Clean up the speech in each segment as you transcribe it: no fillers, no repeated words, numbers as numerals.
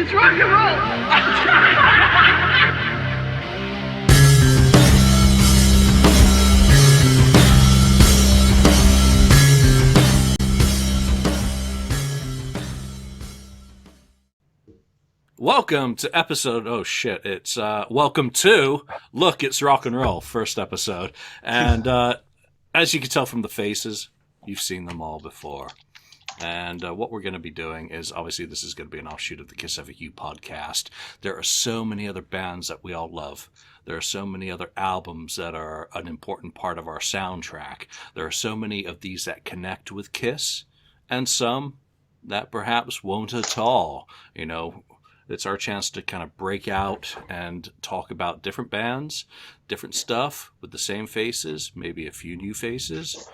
It's rock and roll! Welcome to episode, welcome to Look, It's Rock and Roll, first episode. And as you can tell from the faces, you've seen them all before. And what we're going to be doing is, obviously, this is going to be an offshoot of the KissFAQ Podcast. There are so many other bands that we all love. There are so many other albums that are an important part of our soundtrack. There are so many of these that connect with Kiss, and some that perhaps won't at all. You know, it's our chance to kind of break out and talk about different bands, different stuff with the same faces, maybe a few new faces.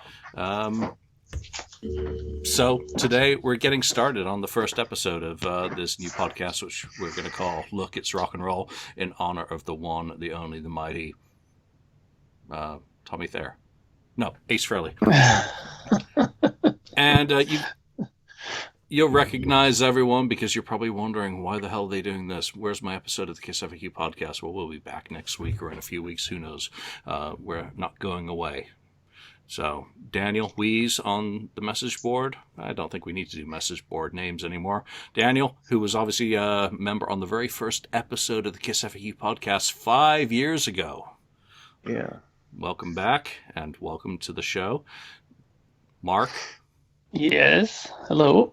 So today we're getting started on the first episode of this new podcast, which we're going to call Look, It's Rock and Roll, in honor of the one, the only, the mighty Tommy Thayer. No, Ace Frehley. And you'll recognize everyone because you're probably wondering, why the hell are they doing this? Where's my episode of the KissFAQ Podcast? Well, we'll be back next week or in a few weeks. Who knows? We're not going away. So, Daniel Wees on the message board. I don't think we need to do message board names anymore. Daniel, who was obviously a member on the very first episode of the KissFAQ Podcast 5 years ago. Yeah. Welcome back, and welcome to the show. Mark. Yes. Hello.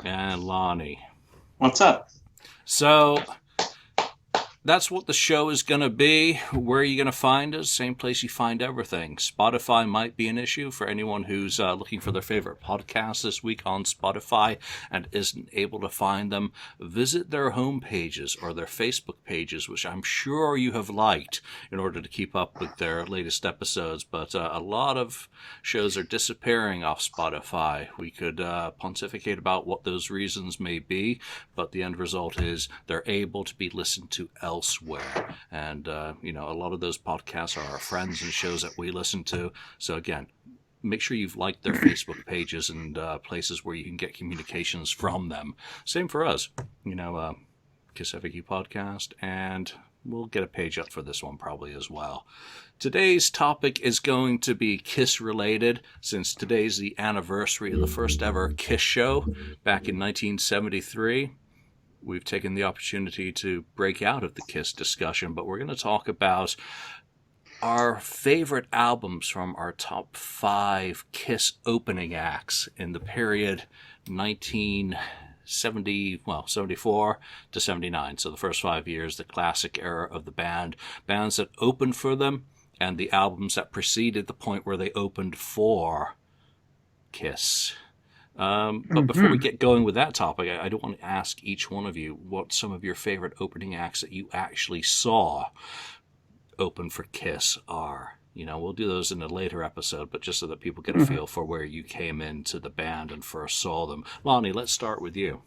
And Lonnie. What's up? So that's what the show is going to be. Where are you going to find us? Same place you find everything. Spotify might be an issue for anyone who's looking for their favorite podcast this week on Spotify and isn't able to find them. Visit their home pages or their Facebook pages, which I'm sure you have liked in order to keep up with their latest episodes. But a lot of shows are disappearing off Spotify. We could pontificate about what those reasons may be, but the end result is they're able to be listened to elsewhere. And, a lot of those podcasts are our friends and shows that we listen to. So again, make sure you've liked their Facebook pages and places where you can get communications from them. Same for us, KissFAQ Podcast, and we'll get a page up for this one probably as well. Today's topic is going to be Kiss related, since today's the anniversary of the first ever Kiss show back in 1973. We've taken the opportunity to break out of the Kiss discussion, but we're going to talk about our favorite albums from our top 5 Kiss opening acts in the period 74 to 79. So the first 5 years, the classic era of the band, bands that opened for them, and the albums that preceded the point where they opened for Kiss. But before we get going with that topic, I do want to ask each one of you what some of your favorite opening acts that you actually saw open for Kiss are. We'll do those in a later episode, but just so that people get a feel for where you came into the band and first saw them. Lonnie, let's start with you.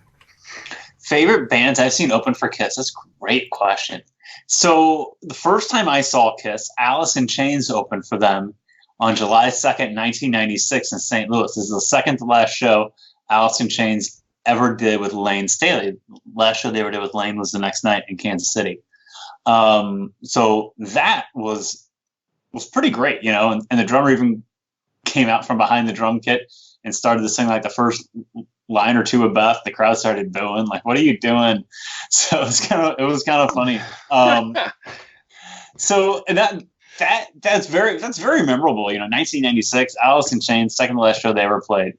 Favorite bands I've seen open for Kiss? That's a great question. So the first time I saw Kiss, Alice in Chains opened for them on July 2nd, 1996 in St. Louis. This is the second to last show Alice in Chains ever did with Lane Staley. Last show they ever did with Lane was the next night in Kansas City. So that was pretty great, and the drummer even came out from behind the drum kit and started to sing like the first line or two of Beth. The crowd started booing, like, "What are you doing?" So it was kind of funny. So that's very memorable. 1996, Alice in Chains, second to last show they ever played.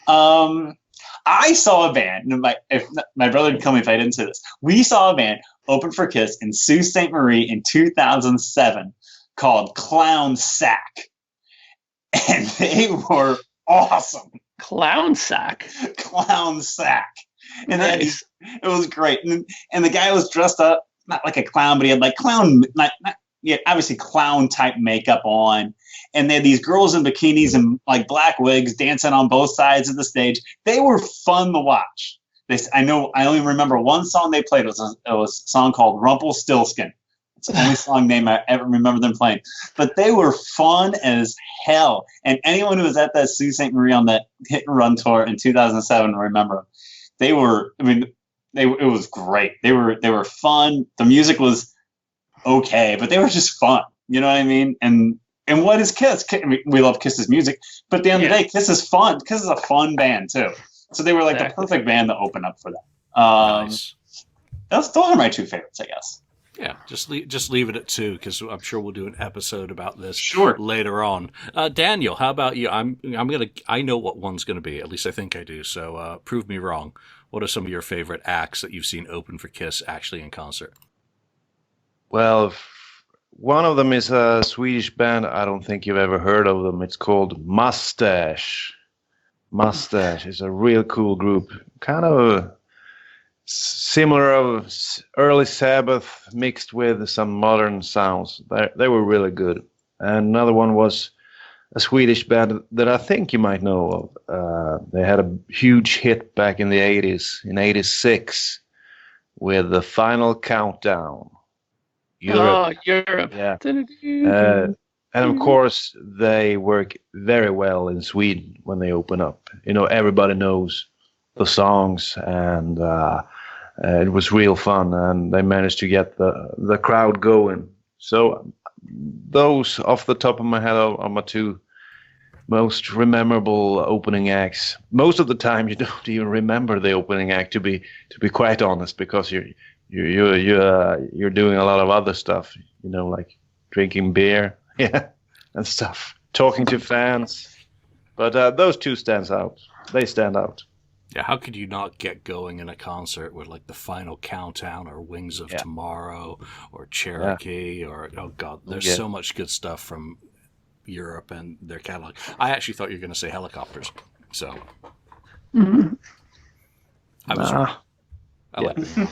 I saw a band. If my brother would kill me if I didn't say this. We saw a band open for Kiss in Sault Ste. Marie in 2007 called Clown Sack, and they were awesome. Clown Sack. And nice. It was great. And the guy was dressed up not like a clown, but he had like clown, obviously clown type makeup on. And they had these girls in bikinis and like black wigs dancing on both sides of the stage. They were fun to watch. I only remember one song they played. It was a song called Rumpelstiltskin. It's the only song name I ever remember them playing. But they were fun as hell. And anyone who was at that Sault Ste. Marie on that hit and run tour in 2007 will remember them. They were, it was great. They were fun. The music was okay, but they were just fun. You know what I mean? And what is Kiss? I mean, we love Kiss's music, but at the end of the day, Kiss is fun. Kiss is a fun band too. So they were like the perfect band to open up for them. Nice. Those are my two favorites, I guess. Yeah, just leave it at 2 because I'm sure we'll do an episode about this later on. Daniel, how about you? I know what one's gonna be. At least I think I do. So prove me wrong. What are some of your favorite acts that you've seen open for Kiss actually in concert? Well, one of them is a Swedish band. I don't think you've ever heard of them. It's called Mustache. Mustache is a real cool group. Kind of similar of early Sabbath mixed with some modern sounds. They were really good. And another one was a Swedish band that I think you might know of. They had a huge hit back in the 80s, in 86, with The Final Countdown. Europe. Europe. Yeah. And of course, they work very well in Sweden when they open up. You know, everybody knows the songs, and it was real fun, and they managed to get the crowd going. So those, off the top of my head, are my two most memorable opening acts. Most of the time, you don't even remember the opening act, to be quite honest, because you're doing a lot of other stuff, you know, like drinking beer, and stuff, talking to fans. But those two stand out. They stand out. Yeah, how could you not get going in a concert with like The Final Countdown or Wings of Tomorrow or Cherokee or, oh God, there's so much good stuff from Europe and their catalog. I actually thought you were going to say Helicopters. So I was wrong. I like them.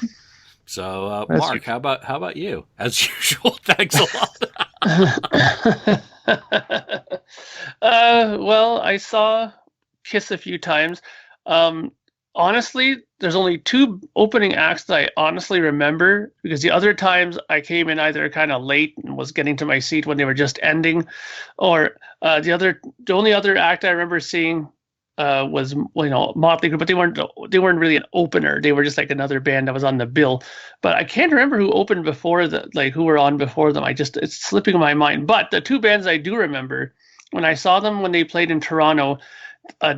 So, Mark, how about you? As usual, thanks a lot. Well, I saw Kiss a few times. Honestly, there's only two opening acts that I honestly remember, because the other times I came in either kind of late and was getting to my seat when they were just ending, or the only other act I remember seeing was, you know, Motley Crue, but they weren't really an opener. They were just like another band that was on the bill. But I can't remember who opened before who were on before them. It's slipping my mind. But the two bands I do remember, when I saw them when they played in Toronto,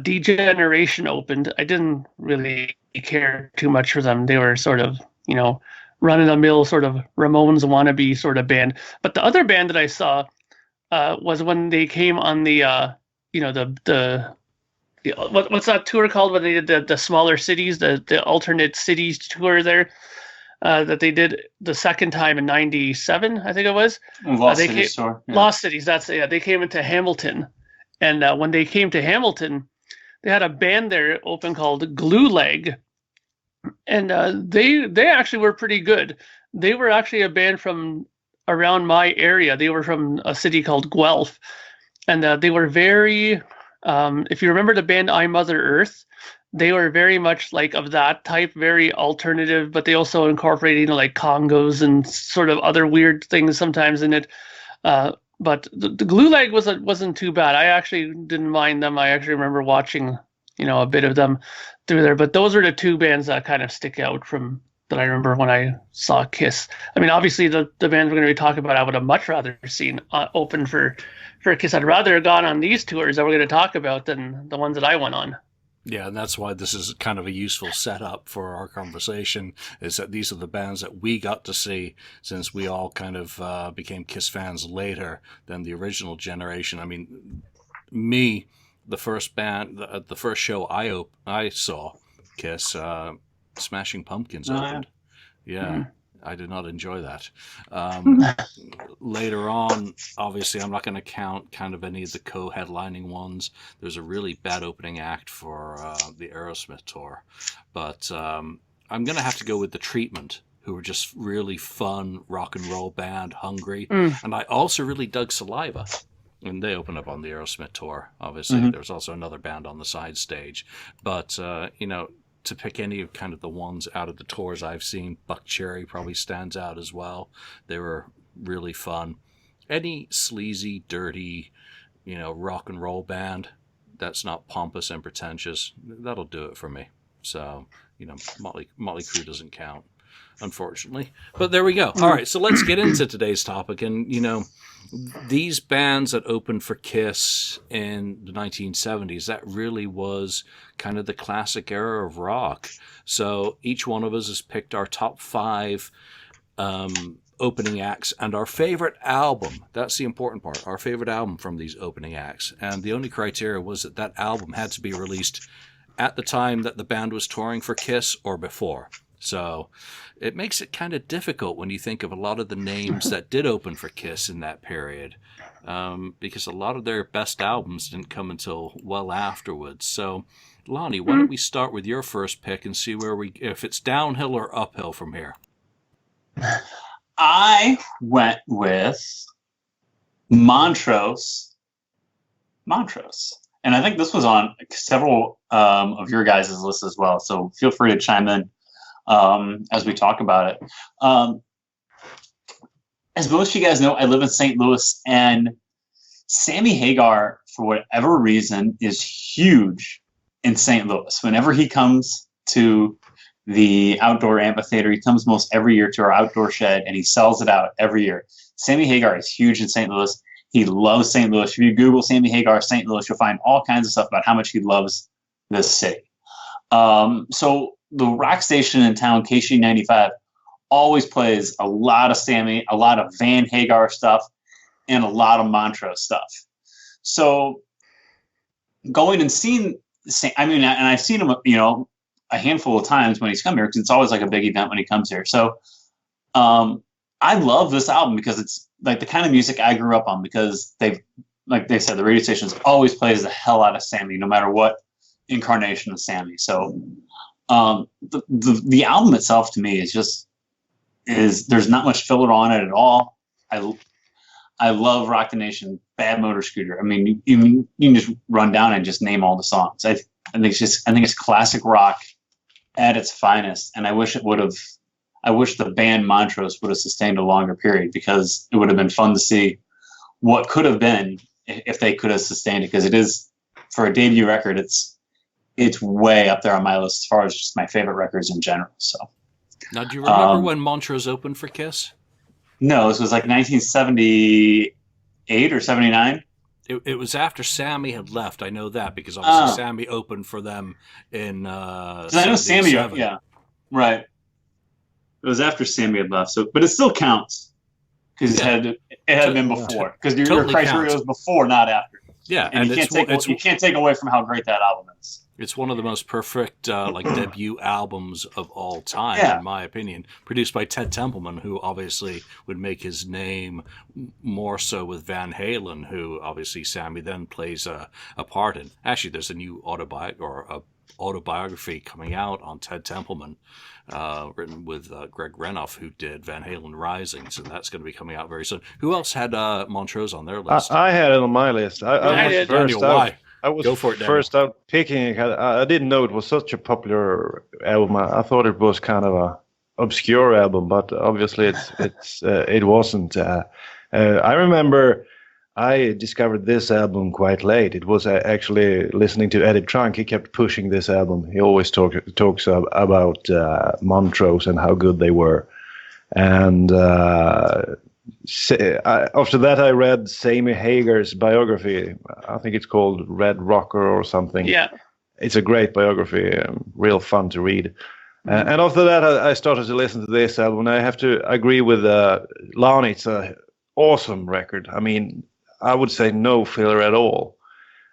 Degeneration opened. I didn't really care too much for them. They were sort of, you know, run-of-the-mill sort of Ramones wannabe sort of band. But the other band that I saw was when they came on the, you know, what's that tour called when they did the smaller cities, the alternate cities tour there, that they did the second time in '97, I think it was. Lost Cities tour. Yeah. Lost Cities. They came into Hamilton. And when they came to Hamilton, they had a band there open called Glue Leg, and they actually were pretty good. They were actually a band from around my area. They were from a city called Guelph, and they were very. If you remember the band I Mother Earth, they were very much like of that type, very alternative, but they also incorporated, you know, like congos and sort of other weird things sometimes in it. But the Glue Leg wasn't too bad. I actually didn't mind them. I actually remember watching, you know, a bit of them through there. But those are the two bands that kind of stick out from that I remember when I saw Kiss. I mean, obviously the bands we're going to be talking about, I would have much rather seen open for Kiss. I'd rather have gone on these tours that we're going to talk about than the ones that I went on. Yeah, and that's why this is kind of a useful setup for our conversation, is that these are the bands that we got to see, since we all kind of became Kiss fans later than the original generation. I mean, me, the first show I saw Kiss, Smashing Pumpkins opened. Yeah. Mm-hmm. I did not enjoy that. Later on, obviously, I'm not going to count kind of any of the co-headlining ones. There's a really bad opening act for the Aerosmith tour. But I'm going to have to go with The Treatment, who were just really fun rock and roll band, hungry. And I also really dug Saliva. And they opened up on the Aerosmith tour, obviously. Mm-hmm. There was also another band on the side stage. But, you know, to pick any of kind of the ones out of the tours I've seen, Buck Cherry probably stands out as well. They were really fun. Any sleazy, dirty, you know, rock and roll band that's not pompous and pretentious, that'll do it for me. So, Motley Crue doesn't count, unfortunately. But there we go. All right, so let's get into today's topic. And, these bands that opened for Kiss in the 1970s, that really was kind of the classic era of rock. So each one of us has picked our top 5 opening acts and our favorite album. That's the important part. Our favorite album from these opening acts. And the only criteria was that album had to be released at the time that the band was touring for Kiss or before. So it makes it kind of difficult when you think of a lot of the names that did open for Kiss in that period, because a lot of their best albums didn't come until well afterwards. So, Lonnie, why don't we start with your first pick and see if it's downhill or uphill from here? I went with Montrose. And I think this was on several of your guys' lists as well. So feel free to chime in as we talk about it. As most of you guys know, I live in St. Louis, and Sammy Hagar, for whatever reason, is huge in St. Louis. Whenever he comes to the outdoor amphitheater, he comes most every year to our outdoor shed, and he sells it out every year. Sammy Hagar is huge in St. Louis. He loves St. Louis. If you Google Sammy Hagar St. Louis, you'll find all kinds of stuff about how much he loves this city. So the rock station in town, KC95, always plays a lot of Sammy, a lot of Van Hagar stuff, and a lot of Montrose stuff. So going and seeing, and I've seen him, a handful of times when he's come here, because it's always like a big event when he comes here. So I love this album because it's like the kind of music I grew up on, because like they said, the radio stations always plays the hell out of Sammy, no matter what incarnation of Sammy. So the album itself to me is there's not much filler on it at all. I love Rock the Nation, Bad Motor Scooter. I mean, you can just run down and just name all the songs. I think it's classic rock at its finest, and I wish the band Montrose would have sustained a longer period, because it would have been fun to see what could have been if they could have sustained it, because it is, for a debut record, it's way up there on my list as far as just my favorite records in general. So now, do you remember when Montrose opened for Kiss? No, this was like 1978 or 79. It was after Sammy had left. I know that, because obviously Sammy opened for them in I know Sammy, yeah, right. It was after Sammy had left, but it still counts, because it had been before, because your criteria was before, not after. Yeah, and you can't take away from how great that album is. It's one of the most perfect debut albums of all time, in my opinion. Produced by Ted Templeman, who obviously would make his name more so with Van Halen, who obviously Sammy then plays a part in. Actually, there's a new autobiography coming out on Ted Templeman, written with Greg Renoff, who did Van Halen Rising. So that's going to be coming out very soon. Who else had Montrose on their list? I had it on my list. I was first out. Why? I was Go for it, first out picking it. I didn't know it was such a popular album. I thought it was kind of a obscure album, but obviously it wasn't. I remember I discovered this album quite late. It was actually listening to Eddie Trunk. He kept pushing this album. He always talks about Montrose and how good they were. And after that, I read Sammy Hagar's biography. I think it's called Red Rocker or something. Yeah. It's a great biography, real fun to read. And after that, I started to listen to this album. I have to agree with Lonnie. It's an awesome record. I mean, I would say no filler at all.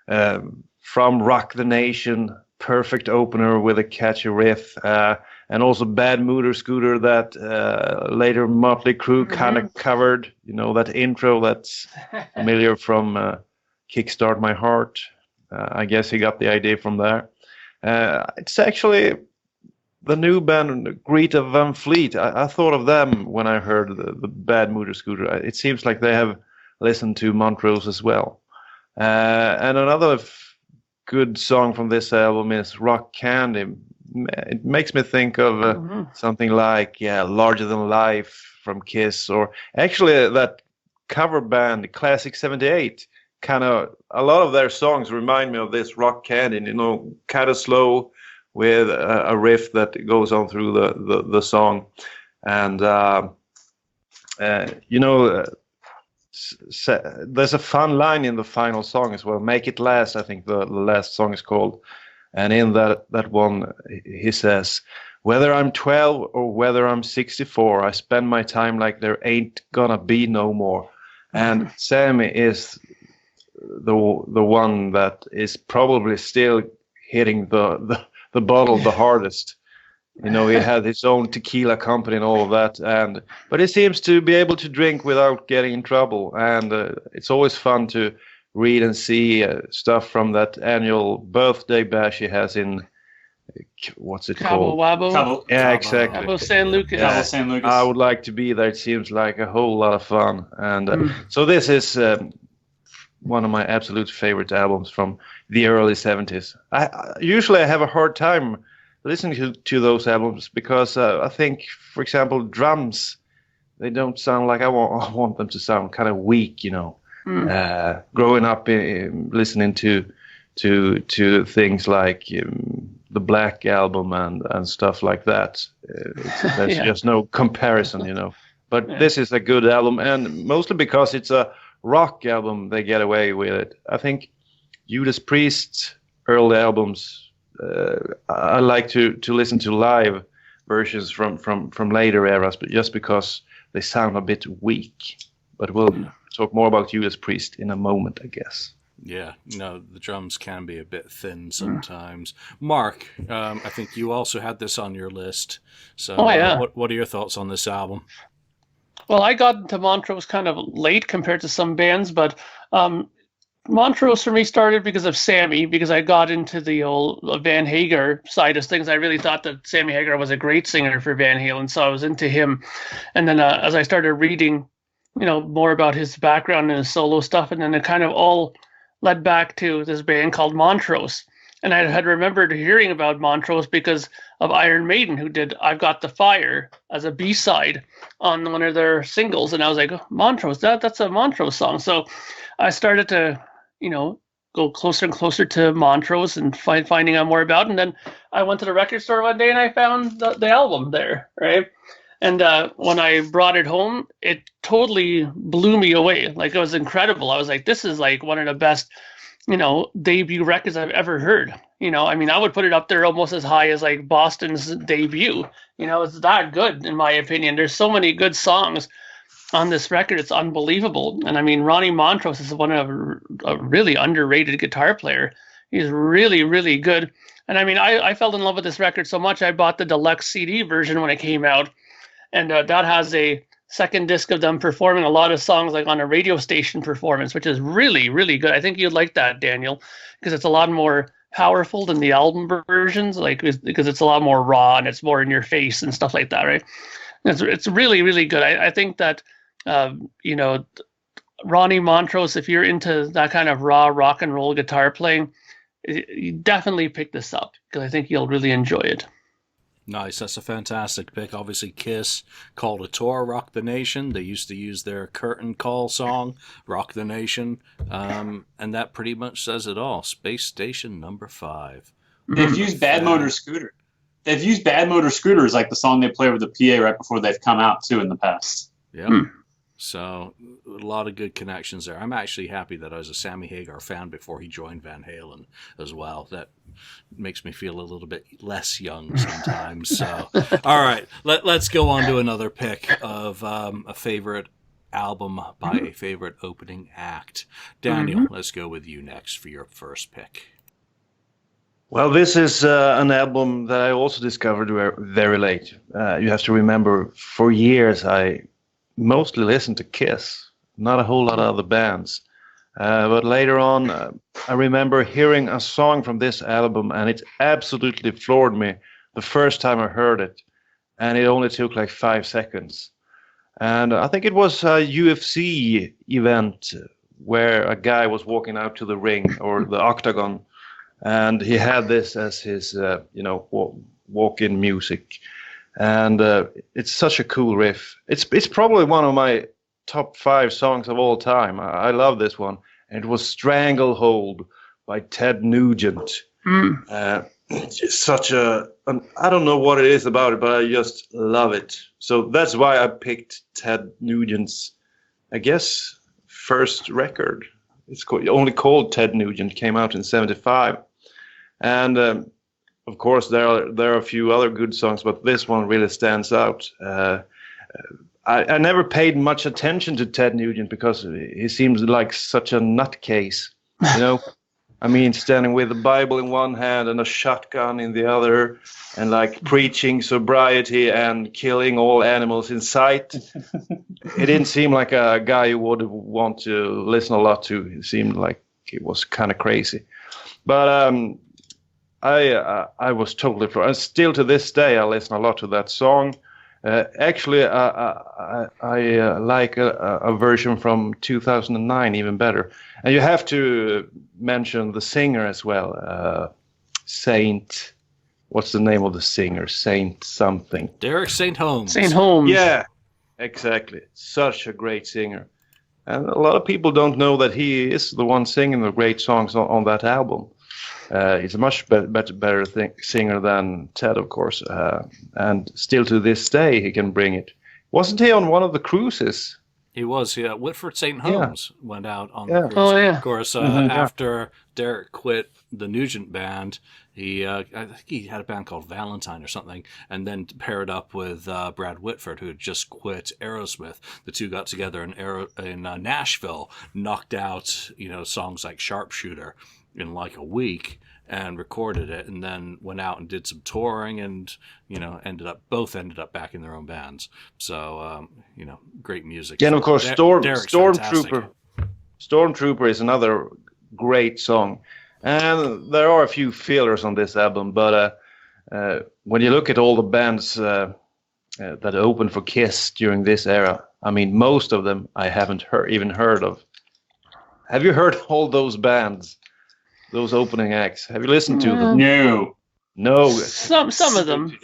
From Rock the Nation, perfect opener with a catchy riff, and also Bad Motor Scooter that later Motley Crue kind of covered. That intro that's familiar from Kickstart My Heart. I guess he got the idea from there. It's actually the new band Greta Van Fleet. I thought of them when I heard the Bad Motor Scooter. It seems like they have listened to Montrose as well. And another good song from this album is Rock Candy. It makes me think of something like Larger Than Life from Kiss, or actually that cover band Classic 78. Kind of a lot of their songs remind me of this Rock Candy, kind of slow with a riff that goes on through the song. And, there's a fun line in the final song as well. Make It Last, I think the last song is called. And in that one, he says, whether I'm 12 or whether I'm 64, I spend my time like there ain't gonna be no more. And Sammy is the one that is probably still hitting the bottle the hardest. He had his own tequila company and all of that, but he seems to be able to drink without getting in trouble. And it's always fun to read and see stuff from that annual birthday bash he has in, what's it Cabo called? Wabo. Yeah, exactly. Cabo San Lucas. Cabo San Lucas. I would like to be there. It seems like a whole lot of fun. And so this is one of my absolute favorite albums from the early 70s. Usually I have a hard time listening to those albums because I think, for example, drums, they don't sound like I want them to sound, kind of weak, growing up listening to things like the Black Album and stuff like that. There's just no comparison, But this is a good album, and mostly because it's a rock album, they get away with it. I think Judas Priest's early albums, I like to listen to live versions from later eras, but just because they sound a bit weak. But we'll talk more about Judas Priest in a moment, I guess. Yeah, the drums can be a bit thin sometimes. Mark, I think you also had this on your list. So what are your thoughts on this album? Well, I got into Montrose kind of late compared to some bands, but Montrose for me started because of Sammy, because I got into the old Van Hagar side of things. I really thought that Sammy Hagar was a great singer for Van Halen, so I was into him. And then as I started reading, more about his background and his solo stuff, and then it kind of all led back to this band called Montrose. And I had remembered hearing about Montrose because of Iron Maiden, who did I've Got the Fire as a B-side on one of their singles. And I was like, oh, Montrose, that's a Montrose song. So I started to go closer and closer to Montrose and finding out more about it. And then I went to the record store one day and I found the album there, right? And when I brought it home, it totally blew me away. Like, it was incredible. I was like, this is like one of the best, debut records I've ever heard. I would put it up there almost as high as like Boston's debut. It's that good in my opinion. There's so many good songs on this record. It's unbelievable. And Ronnie Montrose is a really underrated guitar player. He's really, really good. And I fell in love with this record so much I bought the deluxe CD version when it came out. And that has a second disc of them performing a lot of songs like on a radio station performance, which is really, really good. I think you'd like that, Daniel, because it's a lot more powerful than the album versions, because it's a lot more raw and it's more in your face and stuff like that, right? It's really, really good. I think that Ronnie Montrose, if you're into that kind of raw rock and roll guitar playing, you definitely pick this up because I think you'll really enjoy it. Nice. That's a fantastic pick. Obviously, Kiss called a tour Rock the Nation. They used to use their curtain call song, Rock the Nation, and that pretty much says it all. Space Station number 5. They've used Bad Motor Scooter. They've used Bad Motor Scooter as like the song they play with the PA right before they've come out, too, in the past. Yeah. So a lot of good connections there. I'm actually happy that I was a Sammy Hagar fan before he joined Van Halen as well. That makes me feel a little bit less young sometimes. So, all right, let's go on to another pick of a favorite album by a favorite opening act. Daniel, let's go with you next for your first pick. Well, this is an album that I also discovered very late. You have to remember, for years I mostly listened to Kiss, not a whole lot of other bands. But later on, I remember hearing a song from this album, and it absolutely floored me the first time I heard it. And it only took like 5 seconds. And I think it was a UFC event where a guy was walking out to the ring or the octagon, and he had this as his, walk-in music. And it's such a cool riff. It's probably one of my top 5 songs of all time. I love this one. And it was Stranglehold by Ted Nugent. it's just such I don't know what it is about it, but I just love it. So that's why I picked Ted Nugent's, I guess, first record. It's only called Ted Nugent, came out in '75. And of course, there are a few other good songs, but this one really stands out. I never paid much attention to Ted Nugent because he seems like such a nutcase, you know. I mean, standing with the Bible in one hand and a shotgun in the other, and like preaching sobriety and killing all animals in sight. It didn't seem like a guy you would want to listen a lot to. It seemed like it was kind of crazy. But I was totally for. And still to this day, I listen a lot to that song. Actually, I like a version from 2009 even better. And you have to mention the singer as well. Saint, what's the name of the singer? Saint something. Derek St. Holmes. St. Holmes. Yeah, exactly. Such a great singer. And a lot of people don't know that he is the one singing the great songs on that album. He's a much better singer than Ted, of course. And still to this day, he can bring it. Wasn't he on one of the cruises? He was, yeah. Whitford St. Holmes went out on the cruise. Oh, yeah. Of course, after Derek quit the Nugent band, I think he had a band called Valentine or something, and then paired up with Brad Whitford, who had just quit Aerosmith. The two got together in Nashville, knocked out, songs like Sharpshooter in like a week, and recorded it, and then went out and did some touring, and both ended up back in their own bands. So great music. Yeah, and of course, Derek's Stormtrooper. Stormtrooper is another great song, and there are a few fillers on this album. But when you look at all the bands that opened for Kiss during this era, I mean, most of them I haven't even heard of. Have you heard all those bands? Those opening acts. Have you listened to them? No. Some of them.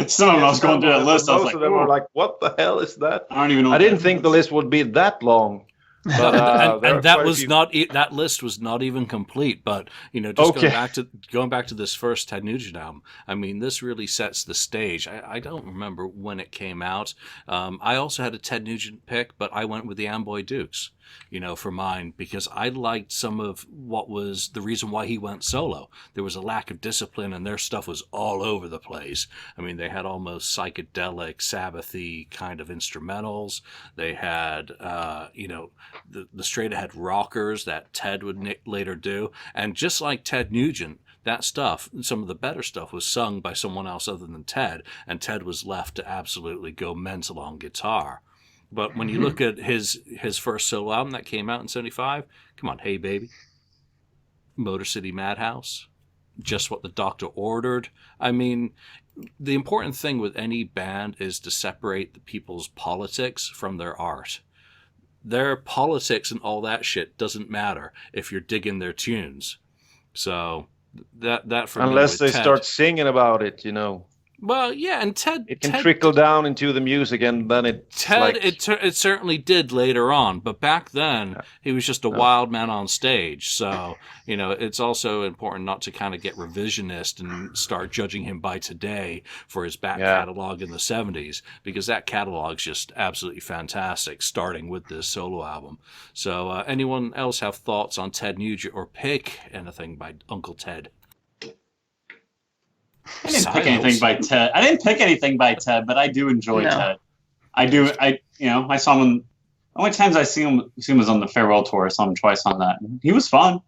Some of them I was going through that list. I was Most like, of them were like, what the hell is that? I don't even know. I didn't think the list would be that long. But, and that was that list was not even complete. But going back to this first Ted Nugent album, I mean, this really sets the stage. I don't remember when it came out. I also had a Ted Nugent pick, but I went with the Amboy Dukes, for mine, because I liked some of what was the reason why he went solo. There was a lack of discipline, and their stuff was all over the place. I mean, they had almost psychedelic, Sabbath-y kind of instrumentals. They had, the straight-ahead rockers that Ted would later do. And just like Ted Nugent, that stuff, some of the better stuff, was sung by someone else other than Ted, and Ted was left to absolutely go mental on guitar. But when you look at his first solo album that came out in '75, come on, Hey Baby, Motor City Madhouse, Just What the Doctor Ordered. I mean, the important thing with any band is to separate the people's politics from their art. Their politics and all that shit doesn't matter if you're digging their tunes. So that for unless me they Ted, start singing about it, Well, yeah, and Ted... It can trickle down into the music, and then it certainly did later on, but back then, he was just a wild man on stage, so, it's also important not to kind of get revisionist and start judging him by today for his back catalog in the 70s, because that catalog's just absolutely fantastic, starting with this solo album. So, anyone else have thoughts on Ted Nugent, or pick anything by Uncle Ted? I didn't pick anything by Ted. But I do enjoy Ted. I do. I saw him. Only times I see him was on the farewell tour. I saw him twice on that. He was fun,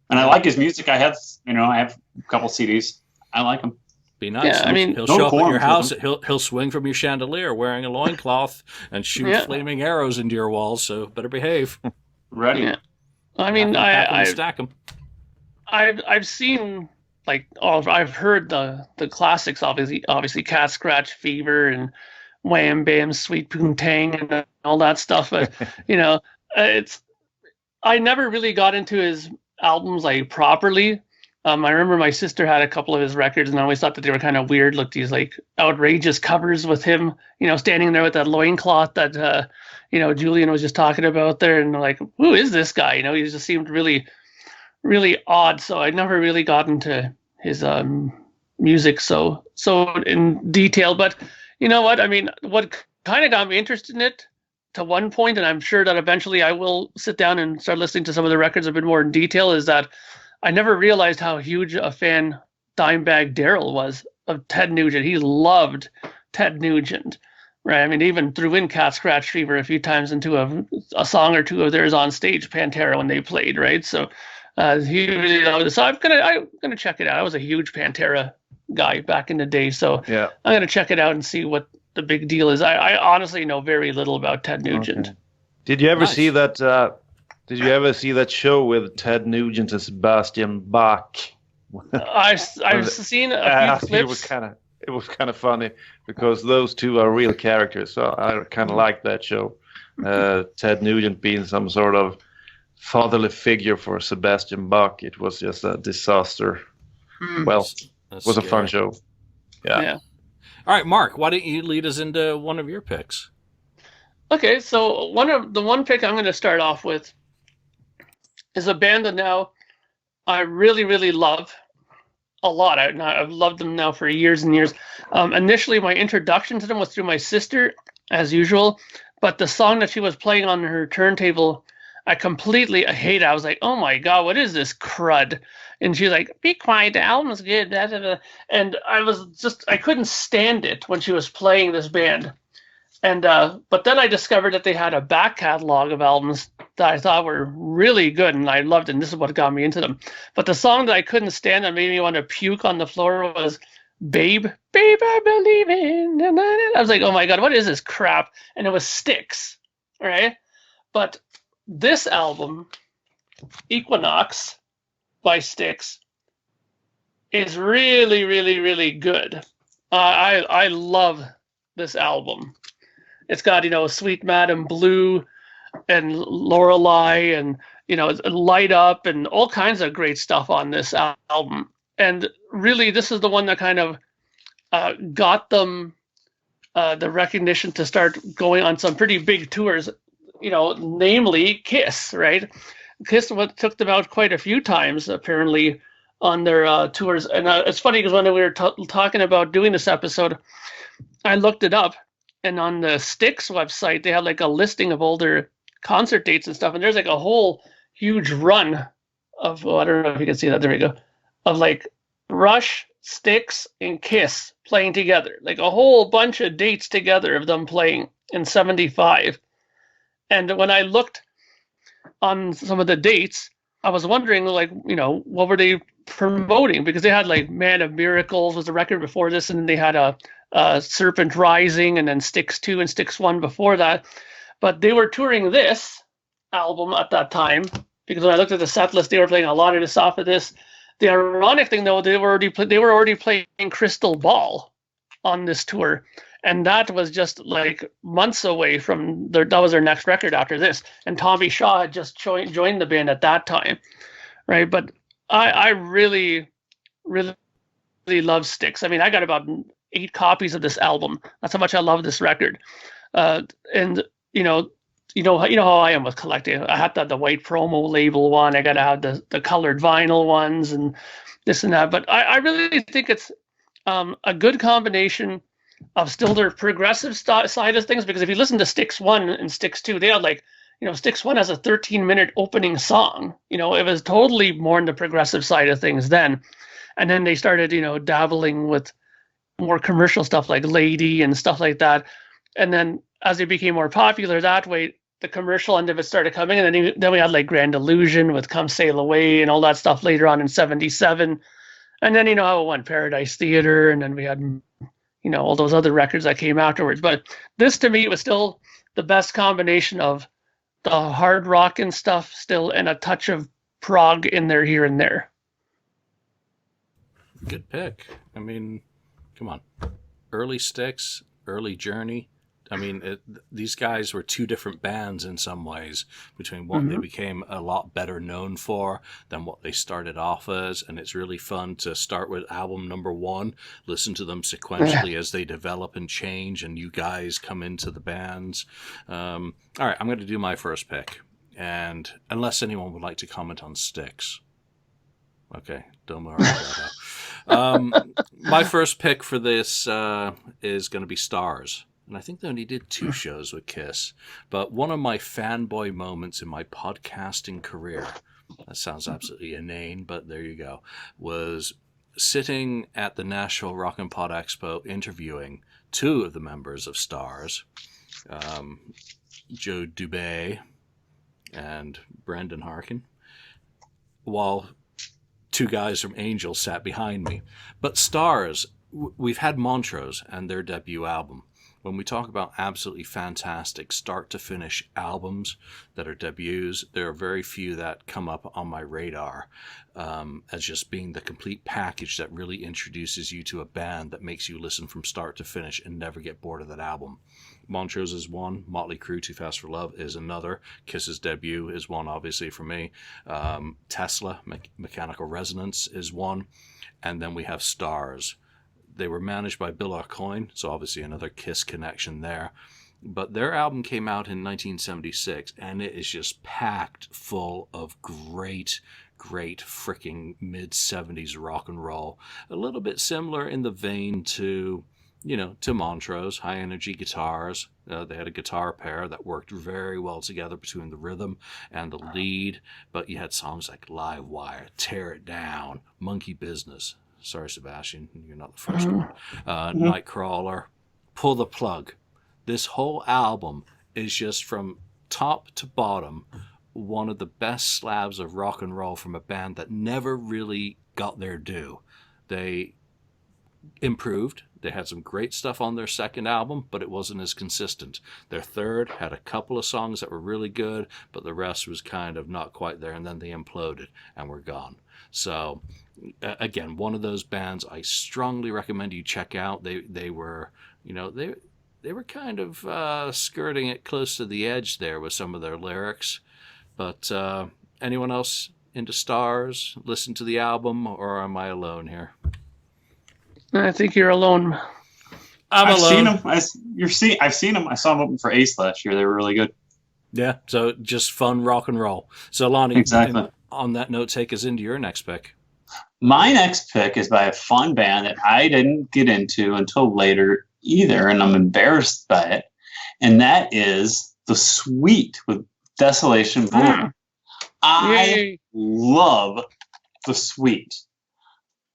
and I like his music. I have a couple CDs. I like him. Be nice. Yeah, I mean, he'll show up at your house. He'll swing from your chandelier wearing a loincloth and shoot flaming arrows into your walls. So better behave. Ready. Yeah. I mean, stack them. I've seen. I've heard the classics, obviously Cat Scratch Fever and Wham Bam Sweet Poontang and all that stuff. But I never really got into his albums properly. I remember my sister had a couple of his records, and I always thought that they were kind of weird. Looked these outrageous covers with him, standing there with that loincloth that Julian was just talking about there, and who is this guy? He just seemed really really odd, so I never really got into his music so in detail. But you know what? I mean, what kind of got me interested in it to one point, and I'm sure that eventually I will sit down and start listening to some of the records a bit more in detail, is that I never realized how huge a fan Dimebag Darrell was of Ted Nugent. He loved Ted Nugent, right? I mean, even threw in Cat Scratch Fever a few times into a song or two of theirs on stage, Pantera, when they played, right? So he really loved it. So I'm gonna check it out. I was a huge Pantera guy back in the day, so Yeah. I'm gonna check it out and see what the big deal is. I honestly know very little about Ted Nugent. Okay. Did you ever Nice. see that? Did you ever see that show with Ted Nugent and Sebastian Bach? I've seen a few It was clips. kind of funny because those two are real characters. So I kind of like that show. Ted Nugent being some sort of fatherly figure for Sebastian Bach. It was just a disaster. Hmm. Well, That's it was a fun scary. show. Yeah. Yeah. All right, Mark, why don't you lead us into one of your picks? Okay, so one pick I'm going to start off with is a band that now I really, really love a lot. I've loved them now for years and years. Initially, my introduction to them was through my sister, as usual, but the song that she was playing on her turntable, I completely hated. I was like, oh my God, what is this crud? And she's like, be quiet, the album's good. Da, da, da. And I couldn't stand it when she was playing this band. And but then I discovered that they had a back catalog of albums that I thought were really good, and I loved it. And this is what got me into them. But the song that I couldn't stand that made me want to puke on the floor was "Babe, Babe, I Believe in." I was like, "Oh my God, what is this crap?" And it was Styx, right? But this album, Equinox by Styx, is really, really, really good. I love this album. It's got, Sweet Madam Blue and Lorelei and, Light Up and all kinds of great stuff on this album. And really, this is the one that kind of got them the recognition to start going on some pretty big tours, namely Kiss, right? Kiss took them out quite a few times, apparently, on their tours. And it's funny because when we were talking about doing this episode, I looked it up. And on the Styx website, they had like a listing of all their concert dates and stuff. And there's like a whole huge run of, I don't know if you can see that. There we go. Of like Rush, Styx, and Kiss playing together. Like a whole bunch of dates together of them playing in 75. And when I looked on some of the dates, I was wondering, like, what were they promoting? Because they had like Man of Miracles was the record before this, and then they had a Serpent Rising, and then Styx 2 and Styx 1 before that. But they were touring this album at that time, because when I looked at the set list, they were playing a lot of this off of this. The ironic thing, though, they were already playing Crystal Ball on this tour, and that was just like months away from that was their next record after this. And Tommy Shaw had just joined the band at that time, right? But I really, really, really love Styx. I mean, I got about 8 copies of this album. That's how much I love this record. And you know how I am with collecting. I had the white promo label one. I got to have the colored vinyl ones and this and that. But I really think it's a good combination of still their progressive side of things. Because if you listen to Styx 1 and Styx 2, they had like, Styx 1 has a 13-minute opening song. It was totally more on the progressive side of things then. And then they started, dabbling with more commercial stuff like Lady and stuff like that. And then as they became more popular that way, the commercial end of it started coming. And then we had like Grand Illusion with Come Sail Away and all that stuff later on in 77. And then, how it went, Paradise Theater. And then we had, all those other records that came afterwards. But this to me was still the best combination of the hard rock and stuff still and a touch of prog in there here and there. Good pick. I mean, come on. Early Styx, early Journey. I mean, these guys were 2 different bands in some ways between what they became a lot better known for than what they started off as. And it's really fun to start with album number 1, listen to them sequentially as they develop and change and you guys come into the bands. All right, I'm going to do my first pick. And unless anyone would like to comment on Styx. Okay, don't worry about that. My first pick for this is going to be Stars. And I think they only did 2 shows with Kiss. But one of my fanboy moments in my podcasting career, that sounds absolutely inane, but there you go, was sitting at the Nashville Rock and Pod Expo interviewing 2 of the members of Stars, Joe Dubé and Brendan Harkin, while 2 guys from Angel sat behind me. But Stars, we've had Montrose and their debut album. When we talk about absolutely fantastic start-to-finish albums that are debuts, there are very few that come up on my radar as just being the complete package that really introduces you to a band that makes you listen from start to finish and never get bored of that album. Montrose is one. Motley Crue, Too Fast for Love is another. Kiss's debut is one, obviously, for me. Tesla, Mechanical Resonance is one. And then we have Stars. They were managed by Bill Aucoin, so obviously another Kiss connection there. But their album came out in 1976, and it is just packed full of great freaking mid-70s rock and roll. A little bit similar in the vein to Montrose, high-energy guitars. They had a guitar pair that worked very well together between the rhythm and the lead, but you had songs like Live Wire, Tear It Down, Monkey Business. Sorry, Sebastian, you're not the first one. Nightcrawler, Pull the Plug. This whole album is just from top to bottom one of the best slabs of rock and roll from a band that never really got their due. They improved. They had some great stuff on their second album, but it wasn't as consistent. Their third had a couple of songs that were really good, but the rest was kind of not quite there, and then they imploded and were gone. So, again, one of those bands I strongly recommend you check out. They were, they were kind of skirting it close to the edge there with some of their lyrics. But anyone else into Stars, listen to the album, or am I alone here? I think you're alone. I've seen them. I've seen them. I saw them open for Ace last year. They were really good. Yeah, so just fun rock and roll. So, Lonnie, exactly. On that note, take us into your next pick. My next pick is by a fun band that I didn't get into until later either, and I'm embarrassed by it. And that is The Sweet with Desolation Boulevard. I love The Sweet.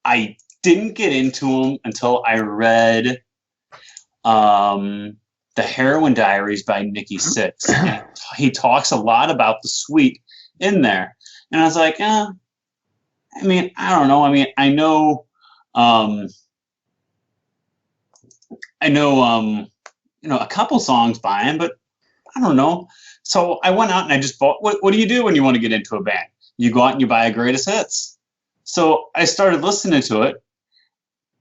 I didn't get into them until I read The Heroin Diaries by Nikki Sixx. And he talks a lot about The Sweet in there. And I was like, I don't know. I know a couple songs by him, but I don't know. So I went out and I just bought, what do you do when you want to get into a band? You go out and you buy a greatest hits. So I started listening to it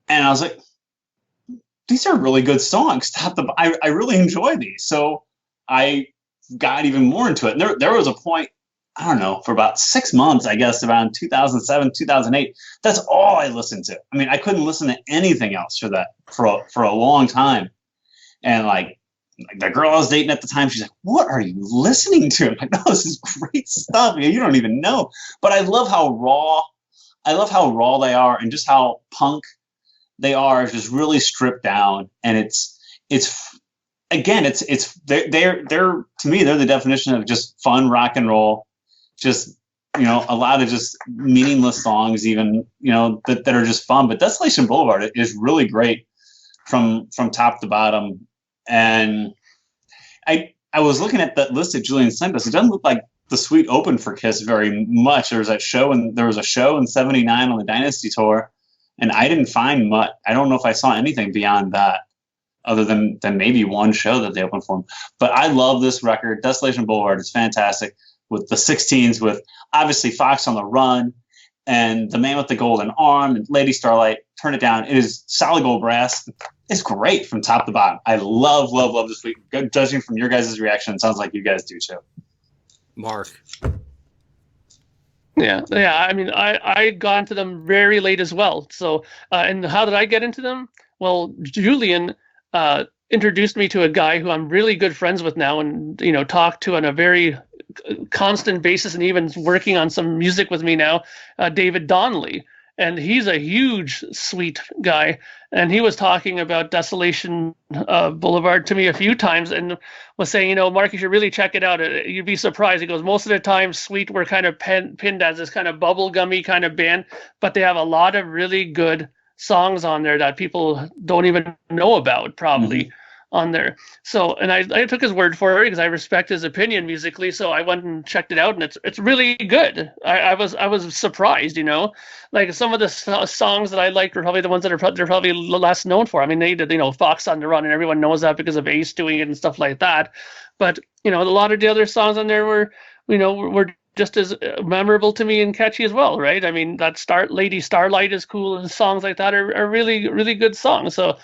and I was like, these are really good songs. I really enjoy these. So I got even more into it. And there was a point, I don't know, for about 6 months, I guess, around 2007, 2008. That's all I listened to. I couldn't listen to anything else for a long time. And like the girl I was dating at the time, she's like, "What are you listening to?" I'm like, "No, this is great stuff. You don't even know." But I love how raw they are, and just how punk they are, just really stripped down. And it's they're to me, they're the definition of just fun rock and roll. Just, a lot of just meaningless songs, even, that are just fun. But Desolation Boulevard is really great from top to bottom. And I was looking at that list that Julian sent us. It doesn't look like The Sweet opened for Kiss very much. There was a show in '79 on the Dynasty tour, and I didn't find much. I don't know if I saw anything beyond that, other than maybe one show that they opened for him. But I love this record. Desolation Boulevard is fantastic. With the 16s, with obviously Fox on the Run and The Man with the Golden Arm and Lady Starlight, Turn It Down. It is solid gold brass. It's great from top to bottom. I love this week. Judging from your guys' reaction, it sounds like you guys do too. Mark. Yeah. I got into them very late as well. So, and how did I get into them? Well, Julian introduced me to a guy who I'm really good friends with now, and talk to on a very constant basis, and even working on some music with me now, David Donnelly. and he's a huge Sweet guy, and he was talking about Desolation Boulevard to me a few times, and was saying, Mark, you should really check it out. You'd be surprised. He goes, most of the time, Sweet were kind of pinned as this kind of bubblegummy kind of band, but they have a lot of really good songs on there that people don't even know about, probably. On there. So, and I took his word for it because I respect his opinion musically. So I went and checked it out, and it's really good. I was surprised, like some of the songs that I liked were probably the ones that they're probably less known for. I mean, they did, Fox on the Run, and everyone knows that because of Ace doing it and stuff like that. But a lot of the other songs on there were just as memorable to me and catchy as well, right? I mean, that Lady Starlight is cool, and songs like that are really, really good songs. So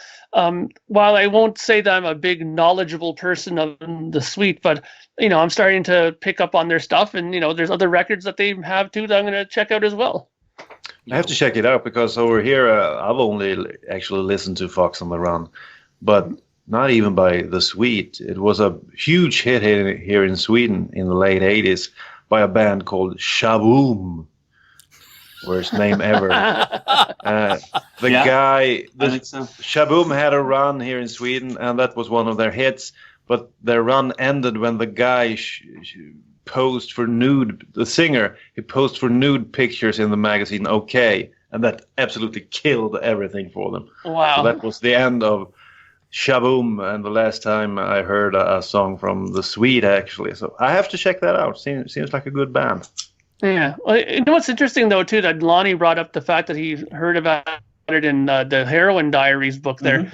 while I won't say that I'm a big knowledgeable person of the Sweet, but I'm starting to pick up on their stuff, and there's other records that they have too that I'm going to check out as well. I have to check it out because over here I've only actually listened to Fox on the Run, but not even by the Sweet. It was a huge hit here in Sweden in the late 80s by a band called Shaboom. Worst name ever. Shaboom had a run here in Sweden, and that was one of their hits. But their run ended when the guy posed for nude. The singer, he posed for nude pictures in the magazine OK, and that absolutely killed everything for them. Wow. So that was the end of Shaboom, and the last time I heard a song from the Swede, actually. So I have to check that out. Seems like a good band. Yeah. Well, what's interesting, though, too, that Lonnie brought up the fact that he heard about it in the Heroin Diaries book there,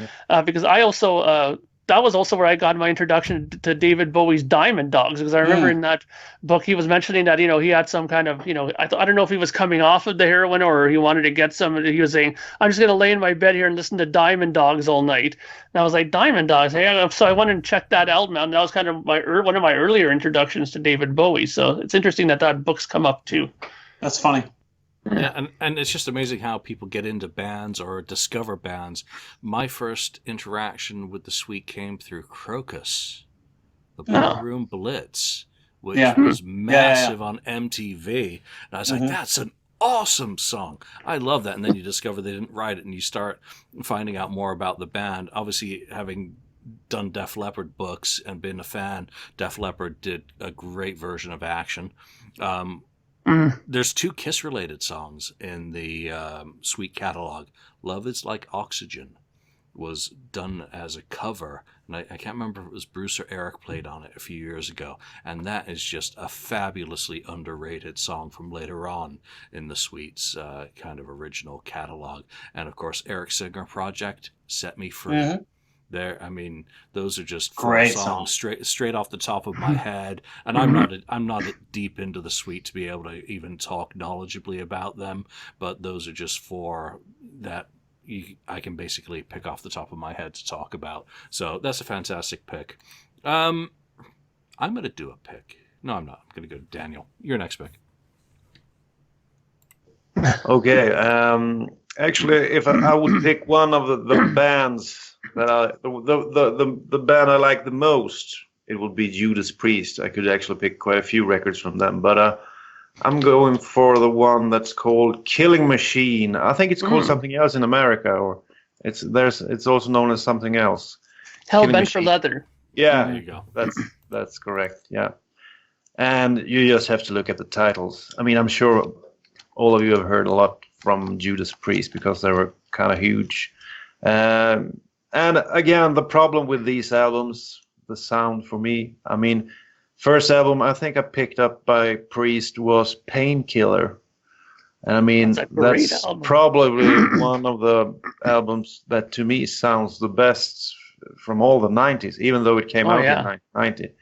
because I also that was also where I got my introduction to David Bowie's Diamond Dogs, because I remember in that book he was mentioning that, he had some kind of, I don't know if he was coming off of the heroin or he wanted to get some. He was saying, I'm just going to lay in my bed here and listen to Diamond Dogs all night. And I was like, Diamond Dogs? Hey, so I went and checked that album out, and that was kind of one of my earlier introductions to David Bowie. So it's interesting that book's come up too. That's funny. Yeah, and it's just amazing how people get into bands or discover bands. My first interaction with the Sweet came through Crocus, the Ballroom Blitz, which was massive on MTV. And I was like, that's an awesome song. I love that. And then you discover they didn't write it, and you start finding out more about the band. Obviously, having done Def Leppard books and been a fan, Def Leppard did a great version of Action. There's 2 Kiss-related songs in the Sweet catalog. Love Is Like Oxygen was done as a cover, and I can't remember if it was Bruce or Eric played on it a few years ago, and that is just a fabulously underrated song from later on in the Sweets kind of original catalog. And, of course, Eric Singer Project, Set Me Free. There, I mean, those are just great songs straight off the top of my head, and I'm not deep into the Sweet to be able to even talk knowledgeably about them. But those are just 4 that I can basically pick off the top of my head to talk about. So that's a fantastic pick. I'm going to do a pick. No, I'm not. I'm going to go to Daniel. Your next pick. Okay. Actually, if I would pick one of the bands that the band I like the most, it would be Judas Priest. I could actually pick quite a few records from them, but I'm going for the one that's called Killing Machine. I think it's called something else in America, or it's also known as something else. Hell Bent for Leather. Yeah, there you go. That's correct. Yeah, and you just have to look at the titles. I mean, I'm sure all of you have heard a lot from Judas Priest because they were kind of huge. And again, the problem with these albums, the sound for me, I mean, first album I think I picked up by Priest was Painkiller. And I mean, that's probably one of the albums that to me sounds the best from all the 90s, even though it came out in 1990.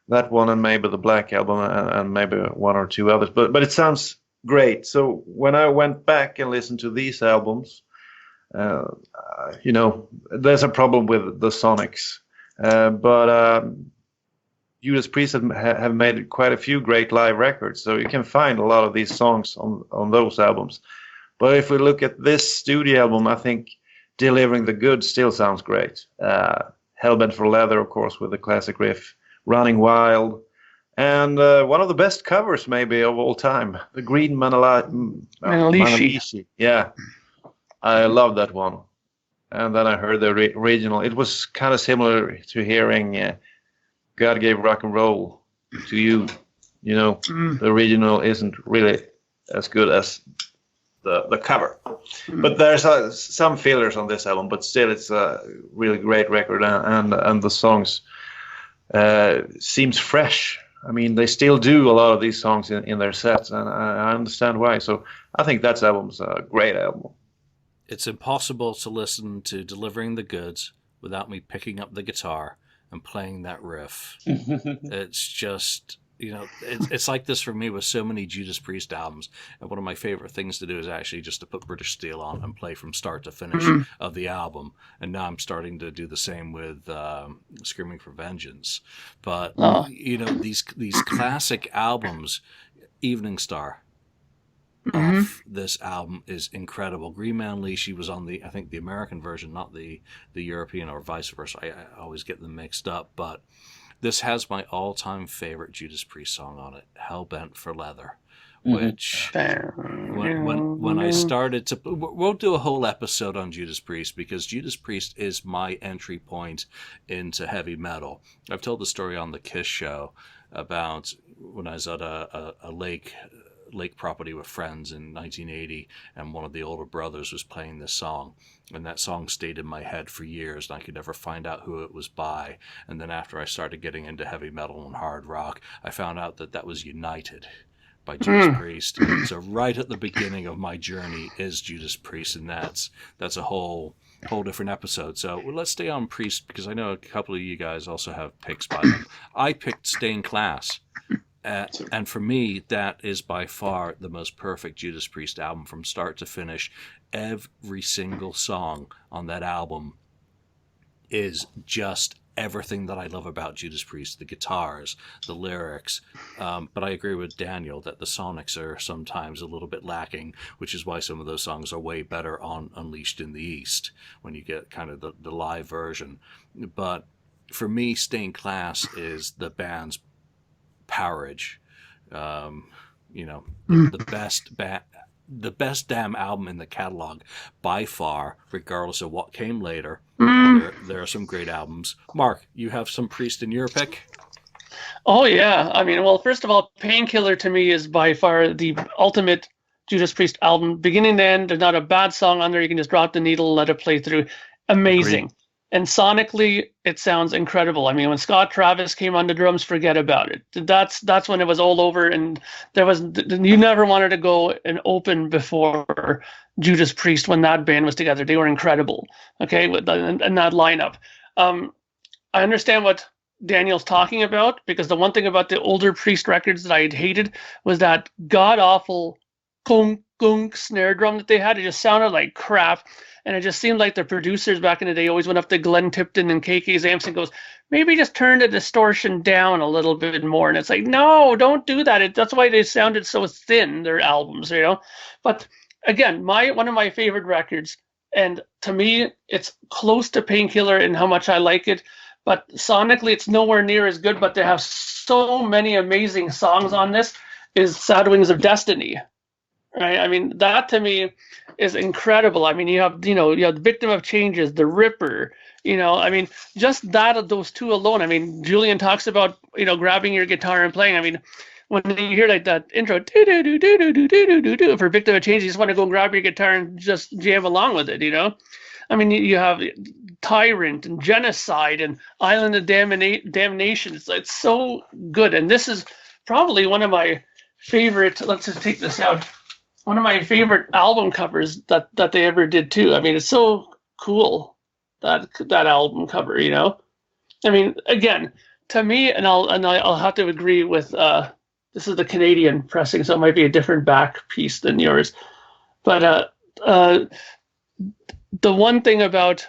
That one and maybe the Black Album and maybe 1 or 2 others. But it sounds great. So when I went back and listened to these albums, there's a problem with the Sonics, but Judas Priest have made quite a few great live records, so you can find a lot of these songs on those albums. But if we look at this studio album, I think Delivering the Goods still sounds great. Hellbent for Leather, of course, with the classic riff, Running Wild, And one of the best covers, maybe, of all time, the Green Manalishi. Yeah, I love that one. And then I heard the original. It was kind of similar to hearing God Gave Rock and Roll to You. You know, the original isn't really as good as the cover. But there's some fillers on this album, but still it's a really great record. And the songs seems fresh. I mean, they still do a lot of these songs in their sets, and I understand why. So I think that album's a great album. It's impossible to listen to Delivering the Goods without me picking up the guitar and playing that riff. It's just, you know, it's like this for me with so many Judas Priest albums. And one of my favorite things to do is actually just to put British Steel on and play from start to finish of the album. And now I'm starting to do the same with Screaming for Vengeance. But, you know, these classic albums, Evening Star off this album is incredible. Green Manalishi was on I think the American version, not the European or vice versa. I always get them mixed up, but this has my all-time favorite Judas Priest song on it, Hellbent for Leather, which when I started to... We'll do a whole episode on Judas Priest because Judas Priest is my entry point into heavy metal. I've told the story on the Kiss show about when I was at a lake property with friends in 1980, and one of the older brothers was playing this song, and that song stayed in my head for years, and I could never find out who it was by. And then after I started getting into heavy metal and hard rock, I found out that was United by Judas Priest. So right at the beginning of my journey is Judas Priest, and that's a whole different episode. So let's stay on Priest, because I know a couple of you guys also have picks by them. I picked Stained Class. And for me, that is by far the most perfect Judas Priest album from start to finish. Every single song on that album is just everything that I love about Judas Priest, the guitars, the lyrics. But I agree with Daniel that the sonics are sometimes a little bit lacking, which is why some of those songs are way better on Unleashed in the East when you get kind of the live version. But for me, Stained Class is the band's Powerage, you know, the best damn album in the catalog by far, regardless of what came later. There are some great albums. Mark, you have some Priest in your pick? Oh yeah, I mean, well, first of all, Painkiller to me is by far the ultimate Judas Priest album, beginning to end. There's not a bad song on there. You can just drop the needle and let it play through. Amazing. Agreed. And sonically, it sounds incredible. I mean, when Scott Travis came on the drums, forget about it. That's when it was all over, and you never wanted to go and open before Judas Priest when that band was together. They were incredible. Okay, and that lineup. I understand what Daniel's talking about, because the one thing about the older Priest records that I had hated was that god awful gong gong snare drum that they had. It just sounded like crap. And it just seemed like the producers back in the day always went up to Glenn Tipton and KK's amps and goes, maybe just turn the distortion down a little bit more. And it's like, no, don't do that. That's why they sounded so thin, their albums, you know. But again, one of my favorite records, and to me, it's close to Painkiller in how much I like it. But sonically, it's nowhere near as good. But they have so many amazing songs on this, is Sad Wings of Destiny. Right? I mean, that to me is incredible. I mean, you have the Victim of Changes, the Ripper, you know, I mean, just those two alone. I mean, Julian talks about, you know, grabbing your guitar and playing. I mean, when you hear like that intro for Victim of Changes, you just want to go grab your guitar and just jam along with it, you know? I mean, you have Tyrant and Genocide and Island of Damnation. It's so good. And this is probably one of my favorite, let's just take this out, one of my favorite album covers that they ever did too. I mean, it's so cool, that album cover, you know. I mean, again, to me, and I'll have to agree with this is the Canadian pressing, so it might be a different back piece than yours. But the one thing about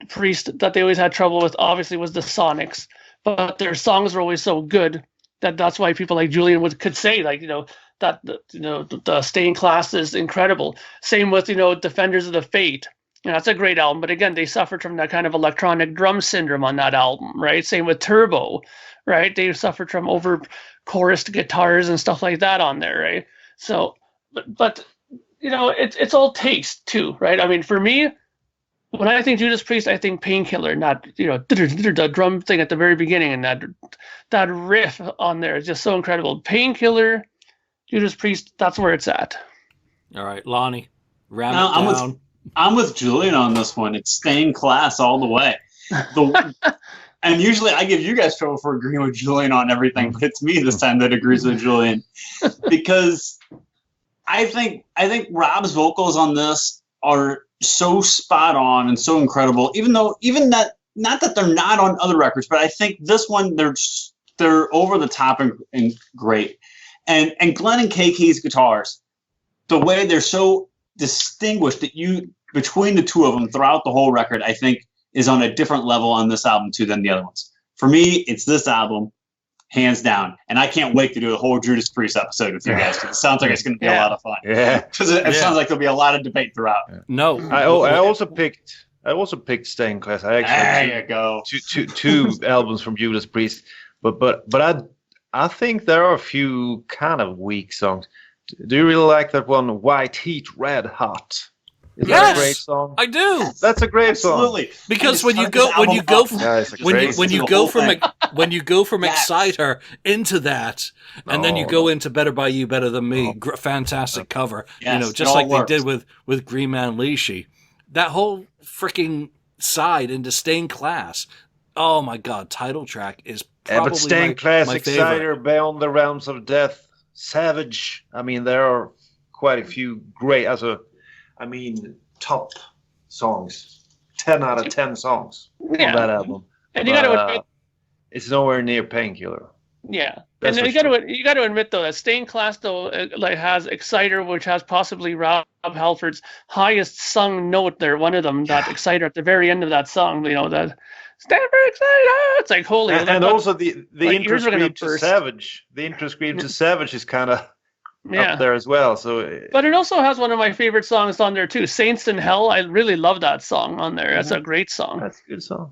Priest that they always had trouble with, obviously, was the sonics. But their songs were always so good that's why people like Julian could say, like, you know, that the Stained Class is incredible. Same with, you know, Defenders of the Fate. that's a great album. But again, they suffered from that kind of electronic drum syndrome on that album, right? Same with Turbo, right? They suffered from over chorused guitars and stuff like that on there, right? So, but it's all taste too, right? I mean, for me, when I think Judas Priest, I think Painkiller, not the drum thing at the very beginning, and that riff on there is just so incredible. Painkiller, Judas Priest, that's where it's at. All right, Lonnie, ram No, it down. I'm with Julian on this one. It's staying class all the way. And usually I give you guys trouble for agreeing with Julian on everything, but it's me this time that agrees with Julian, because I think Rob's vocals on this are so spot on and so incredible. Even that, not that they're not on other records, but I think this one they're over the top and great. And Glenn and KK's guitars, the way they're so distinguished that between the two of them throughout the whole record, I think is on a different level on this album too than the other ones. For me, it's this album, hands down. And I can't wait to do a whole Judas Priest episode with you guys, because it sounds like it's going to be a lot of fun. Yeah, because it sounds like there'll be a lot of debate throughout. No, I also picked Stained Class. I actually there you go. two albums from Judas Priest, but I think there are a few kind of weak songs. Do you really like that one, White Heat, Red Hot? Is that a great song? I do. That's a great Absolutely. song. Because when you go from Exciter into that, and then you go into Better By You, Better Than Me, fantastic cover. Yes, just like they did with Green Man Leashy, that whole freaking side into Stained Class. Oh my God, title track is probably but Stained Class, my Exciter, favorite. Beyond the Realms of Death, Savage. I mean, there are quite a few great top songs. 10 out of 10 songs on that album. And you got to admit, it's nowhere near Painkiller. Yeah, That's and you got to admit though that Stained Class though has Exciter, which has possibly Rob Halford's highest sung note there. One of them, that Exciter at the very end of that song. That Stand for Exciter. It's like holy. And also the intro ears are gonna scream to burst. Savage. The intro scream to Savage is kind of up there as well. So, but it also has one of my favorite songs on there too, Saints in Hell. I really love that song on there. That's a great song. That's a good song.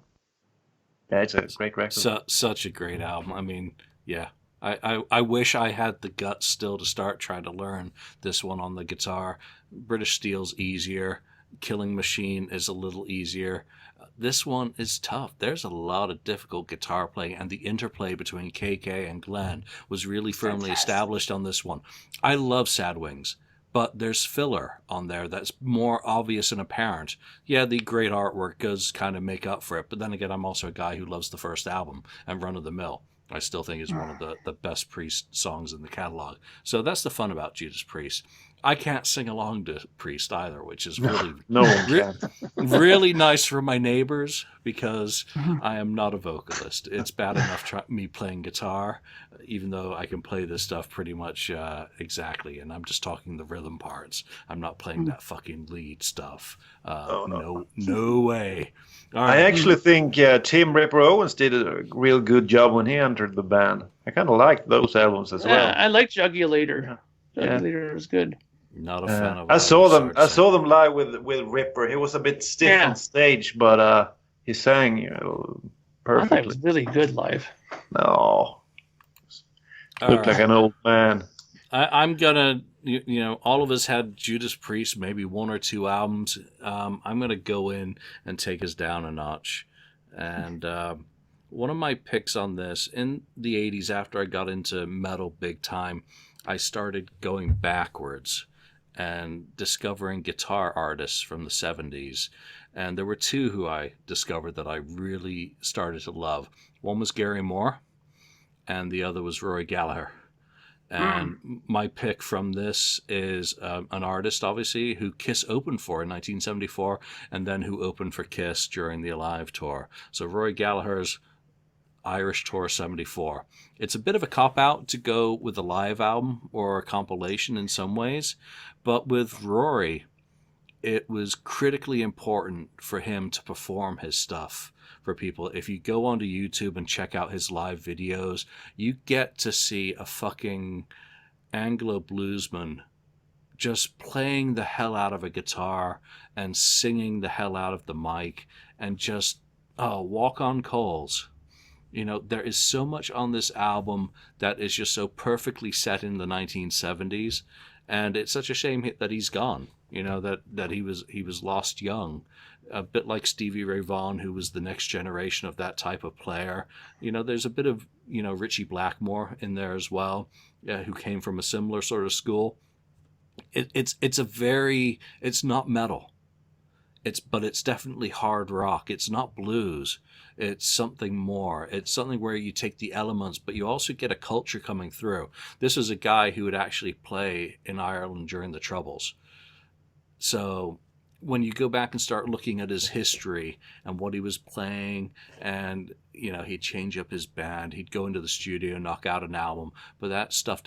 Yeah, it's a great record. Such a great album. I mean, yeah. I wish I had the guts still to start trying to learn this one on the guitar. British Steel's easier. Killing Machine is a little easier. This one is tough. There's a lot of difficult guitar playing, and the interplay between KK and Glenn was really firmly established on this one. I love Sad Wings, but there's filler on there that's more obvious and apparent. Yeah, the great artwork does kind of make up for it, but then again, I'm also a guy who loves the first album and Run of the Mill. I still think is one of the best Priest songs in the catalog. So that's the fun about Judas Priest. I can't sing along to Priest either, which is really no one can. Really nice for my neighbors, because I am not a vocalist. It's bad enough me playing guitar, even though I can play this stuff pretty much exactly, and I'm just talking the rhythm parts. I'm not playing that fucking lead stuff. No way. All right. I actually think Tim Ripper Owens did a real good job when he entered the band. I kind of liked those albums as well. I like Jugulator. Jugulator was good. Not a fan of. I saw them live with Ripper. He was a bit stiff on stage, but he sang perfectly. It was really good live. No, looked like an old man. I'm gonna, all of us had Judas Priest, maybe one or two albums. I'm gonna go in and take us down a notch, and one of my picks on this in the '80s, after I got into metal big time, I started going backwards and discovering guitar artists from the 70s. And there were two who I discovered that I really started to love. One was Gary Moore, and the other was Rory Gallagher. And my pick from this is an artist, obviously, who Kiss opened for in 1974, and then who opened for Kiss during the Alive tour. So Rory Gallagher's Irish Tour 74. It's a bit of a cop-out to go with a live album or a compilation in some ways, but with Rory, it was critically important for him to perform his stuff for people. If you go onto YouTube and check out his live videos, you get to see a fucking Anglo bluesman just playing the hell out of a guitar and singing the hell out of the mic and just walk on coals. You know, there is so much on this album that is just so perfectly set in the 1970s, and it's such a shame that he's gone. You know, that he was lost young, a bit like Stevie Ray Vaughan, who was the next generation of that type of player. You know, there's a bit of, you know, Ritchie Blackmore in there as well, who came from a similar sort of school. It's not metal. But it's definitely hard rock. It's not blues. It's something more. It's something where you take the elements, but you also get a culture coming through. This is a guy who would actually play in Ireland during the Troubles. So when you go back and start looking at his history and what he was playing, and, you know, he'd change up his band, he'd go into the studio, knock out an album, but that stuff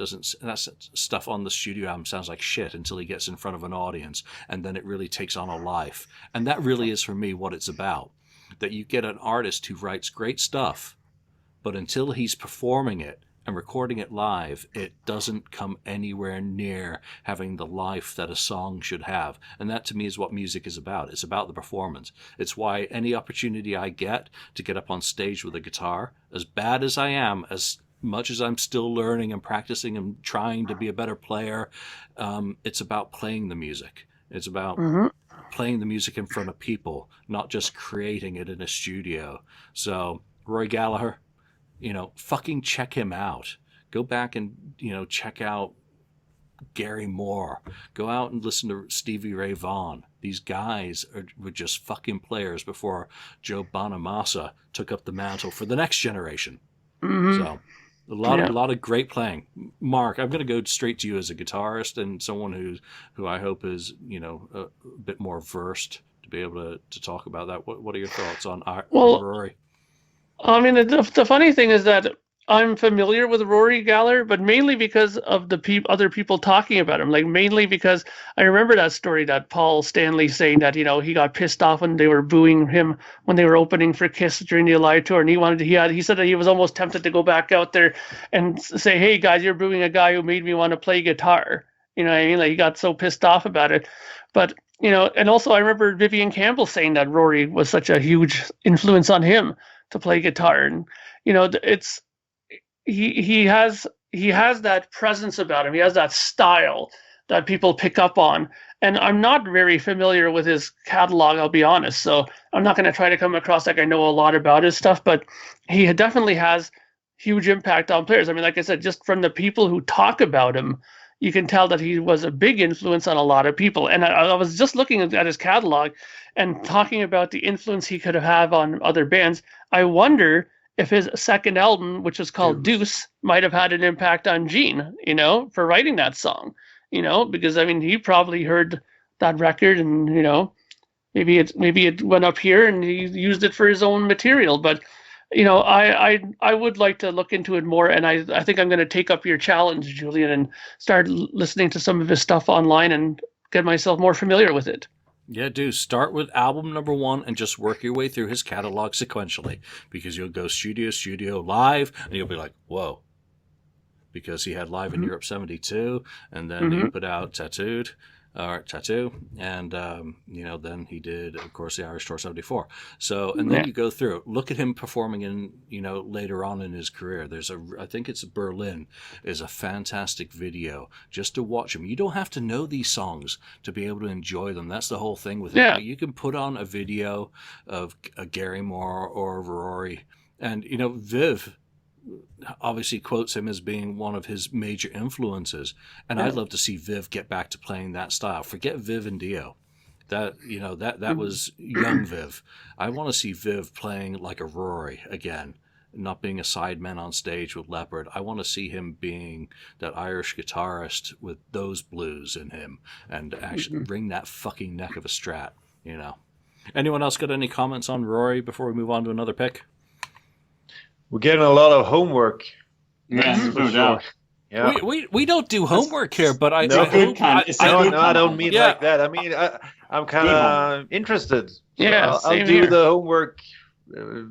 on the studio album sounds like shit until he gets in front of an audience, and then it really takes on a life. And that really is, for me, what it's about. That you get an artist who writes great stuff, but until he's performing it and recording it live, it doesn't come anywhere near having the life that a song should have. And that, to me, is what music is about. It's about the performance. It's why any opportunity I get to get up on stage with a guitar, as bad as I am, as much as I'm still learning and practicing and trying to be a better player, it's about playing the music. It's about playing the music in front of people, not just creating it in a studio. So, Rory Gallagher, you know, fucking check him out. Go back and, you know, check out Gary Moore. Go out and listen to Stevie Ray Vaughan. These guys were just fucking players before Joe Bonamassa took up the mantle for the next generation. So, a lot of great playing. Mark, I'm going to go straight to you as a guitarist and someone who I hope is, you know, a bit more versed to be able to talk about that. What are your thoughts on Rory? I mean, the funny thing is that I'm familiar with Rory Gallagher, but mainly because of the other people talking about him. Like, mainly because I remember that story that Paul Stanley saying that, you know, he got pissed off when they were booing him when they were opening for Kiss during the Alive tour, and he said that he was almost tempted to go back out there and say, "Hey guys, you're booing a guy who made me want to play guitar." You know what I mean? Like, he got so pissed off about it. But, you know, and also I remember Vivian Campbell saying that Rory was such a huge influence on him to play guitar. And, you know, it's he has that presence about him. He has that style that people pick up on. And I'm not very familiar with his catalog, I'll be honest. So I'm not going to try to come across like I know a lot about his stuff, but he definitely has huge impact on players. I mean, like I said, just from the people who talk about him, you can tell that he was a big influence on a lot of people. And I was just looking at his catalog and talking about the influence he could have on other bands. I wonder if his second album, which is called Deuce, might have had an impact on Gene, you know, for writing that song, you know, because, I mean, he probably heard that record and, you know, maybe it went up here and he used it for his own material. But, you know, I would like to look into it more, and I think I'm going to take up your challenge, Julian, and start listening to some of his stuff online and get myself more familiar with it. Yeah, do start with album number 1 and just work your way through his catalog sequentially, because you'll go studio, live, and you'll be like, whoa. Because he had Live in Europe 72, and then he put out Tattoo, and, you know, then he did, of course, the Irish Tour 74. So, and then you go through, look at him performing in, you know, later on in his career. I think it's Berlin, is a fantastic video just to watch him. You don't have to know these songs to be able to enjoy them. That's the whole thing with it. Yeah. You can put on a video of a Gary Moore or Rory, and, you know, Viv obviously quotes him as being one of his major influences, and I'd love to see Viv get back to playing that style. Forget Viv and Dio. That, you know, that was young Viv. I want to see Viv playing like a Rory again, not being a sideman on stage with Leopard. I want to see him being that Irish guitarist with those blues in him and actually bring that fucking neck of a Strat, you know. Anyone else got any comments on Rory before we move on to another pick? We're getting a lot of homework. Yeah, no doubt. Yeah. We don't do homework here, but I don't mean like that. I mean, I'm kind of interested. So Yeah, I'll do the homework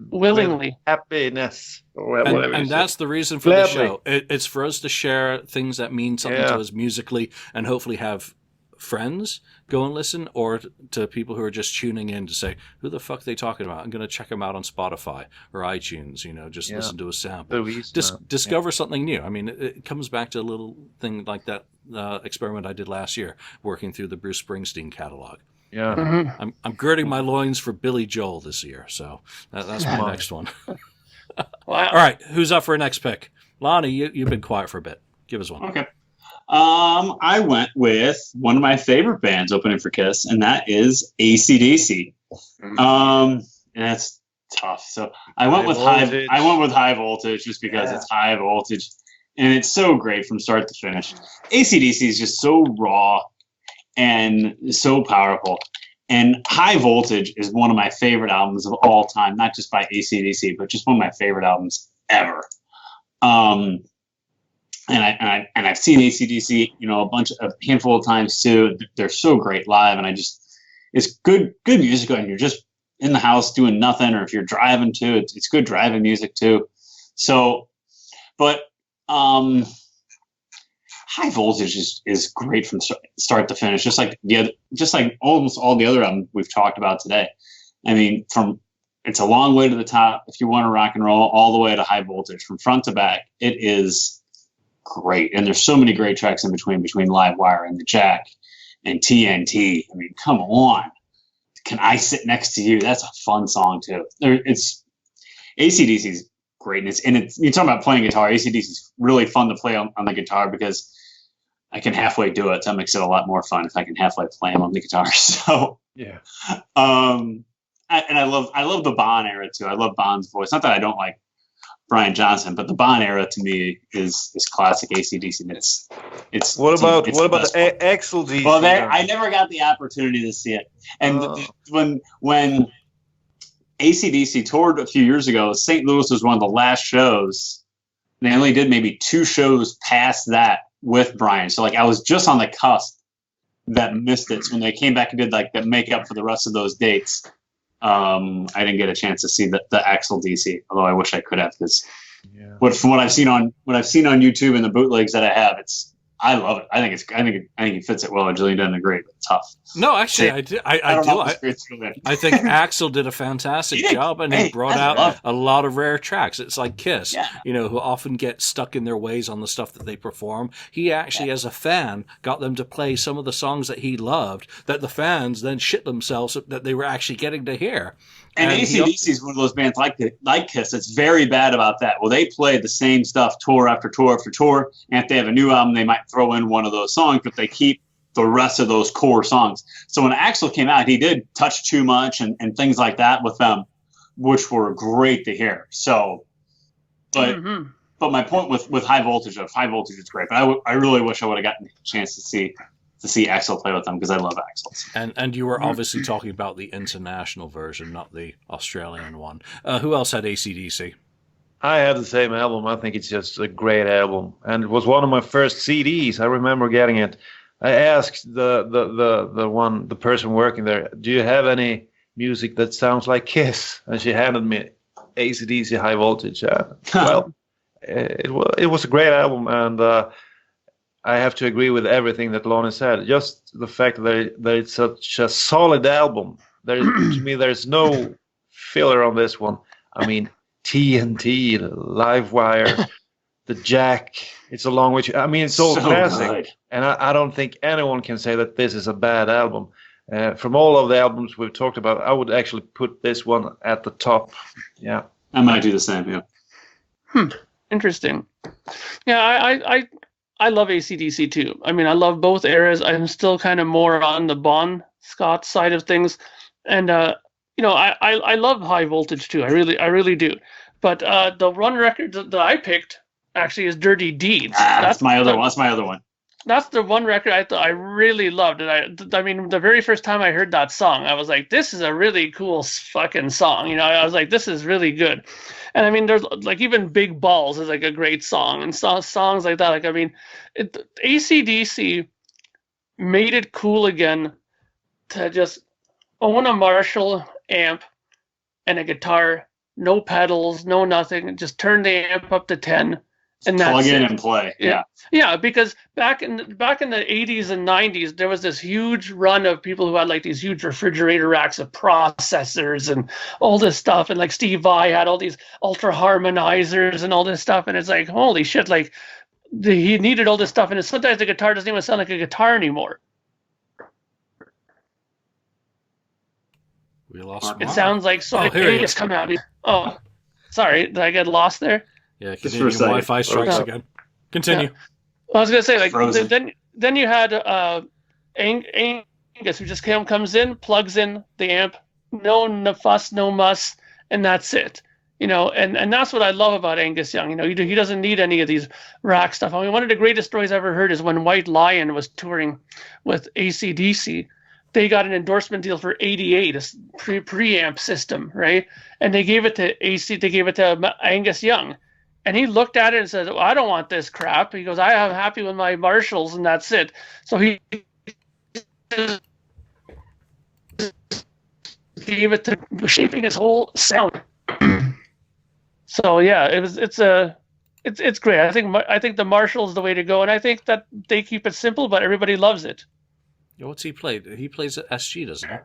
willingly. Happiness. And that's the reason for the show. It's for us to share things that mean something to us musically, and hopefully have friends, go and listen, or to people who are just tuning in to say, who the fuck are they talking about? I'm going to check them out on Spotify or iTunes, just listen to a sample. Discover something new. I mean, it comes back to a little thing like that experiment I did last year, working through the Bruce Springsteen catalog. Yeah. Mm-hmm. I'm girding my loins for Billy Joel this year, so that's my next one. Wow. All right, who's up for a next pick? Lonnie, you've been quiet for a bit. Give us one. Okay. I went with one of my favorite bands opening for Kiss, and that is AC/DC. And that's tough. So I went with High Voltage just because it's high voltage, and it's so great from start to finish. AC/DC is just so raw and so powerful. And High Voltage is one of my favorite albums of all time, not just by AC/DC, but just one of my favorite albums ever. And I've seen AC/DC, a handful of times too. They're so great live, and it's good music when you're just in the house doing nothing, or if you're driving too, it's good driving music too. So, but High Voltage is great from start to finish, just like almost all the other albums we've talked about today. I mean, it's a long way to the top if you want to rock and roll, all the way to High Voltage from front to back. It is great, and there's so many great tracks in between Live Wire and The Jack and TNT. I mean, come on. Can I Sit Next to You? That's a fun song too. It's AC/DC's greatness, and you're talking about playing guitar. AC/DC's really fun to play on the guitar because I can halfway do it. That makes it a lot more fun if I can halfway play them on the guitar. So yeah. I love the Bon era too. I love Bon's voice. Not that I don't like Brian Johnson, but the Bon era to me is classic AC/DC. It's what about the Axl DC? Well, I never got the opportunity to see it. And when AC/DC toured a few years ago, St. Louis was one of the last shows. They only did maybe 2 shows past that with Brian. So I was just on the cusp that missed it. So when they came back and did that makeup for the rest of those dates, I didn't get a chance to see the Axl DC, although I wish I could have, because from what I've seen on YouTube and the bootlegs that I have, I love it. I think he fits it well. Julian doesn't agree, but tough. No, actually, I do. I think Axl did a fantastic job, and he brought out a lot of rare tracks. It's like Kiss, who often get stuck in their ways on the stuff that they perform. He actually, as a fan, got them to play some of the songs that he loved, that the fans then shit themselves that they were actually getting to hear. And AC/DC is one of those bands like Kiss that's very bad about that. Well, they play the same stuff tour after tour after tour, and if they have a new album, they might throw in one of those songs, but they keep the rest of those core songs. So when Axl came out, he did Touch Too Much and things like that with them, which were great to hear. So, but my point with High Voltage is great, but I really wish I would have gotten a chance to see Axl play with them, because I love Axl. And you were obviously talking about the international version, not the Australian one. Who else had AC/DC? I had the same album. I think it's just a great album, and it was one of my first CDs. I remember getting it. I asked the person working there, "Do you have any music that sounds like Kiss?" And she handed me AC/DC High Voltage. Well, it was a great album, and I have to agree with everything that Lonnie said. Just the fact that it's such a solid album. To me, there's no filler on this one. I mean, TNT, Live Wire, The Jack. It's a long way. I mean, it's all classic. Good. And I don't think anyone can say that this is a bad album. From all of the albums we've talked about, I would actually put this one at the top. Yeah. I might do the same, yeah. Interesting. Yeah, I love AC/DC too. I mean, I love both eras. I'm still kind of more on the Bon Scott side of things. And, I love High Voltage too. I really do. But the one record that I picked actually is Dirty Deeds. That's my other one. That's the one record I really loved. And I mean, the very first time I heard that song, I was like, this is a really cool fucking song. I was like, this is really good. And I mean, there's even Big Balls is a great song, and songs like that. I mean, AC/DC made it cool again to just own a Marshall amp and a guitar, no pedals, no nothing, just turn the amp up to 10 And that's plug in it. and play. Yeah. Yeah, because back in the 80s and 90s, there was this huge run of people who had like these huge refrigerator racks of processors and all this stuff. And like Steve Vai had all these ultra harmonizers and all this stuff. And it's like, holy shit, like he needed all this stuff. And sometimes the guitar doesn't even sound like a guitar anymore. We lost It It Mark. sounds like so here he Angus coming out. Oh, sorry, did I get lost there? Yeah, Just for a Canadian second. Wi-Fi strikes No. again. Continue. I was gonna say like Frozen. then you had Angus who just comes in, plugs in the amp, no fuss, no muss, and that's it. You know, and that's what I love about Angus Young. You know, he doesn't need any of these rack stuff. I mean, one of the greatest stories I ever heard is when White Lion was touring with AC/DC. They got an endorsement deal for 88, a preamp system, right? And they gave it to they gave it to Angus Young. And he looked at it and said, well, I don't want this crap. He goes, I am happy with my Marshalls and that's it. So he gave it to shaping his whole sound. So yeah, it's great. I think the Marshall is the way to go, and I think that they keep it simple, but everybody loves it. What's he played? He plays at SG, doesn't he?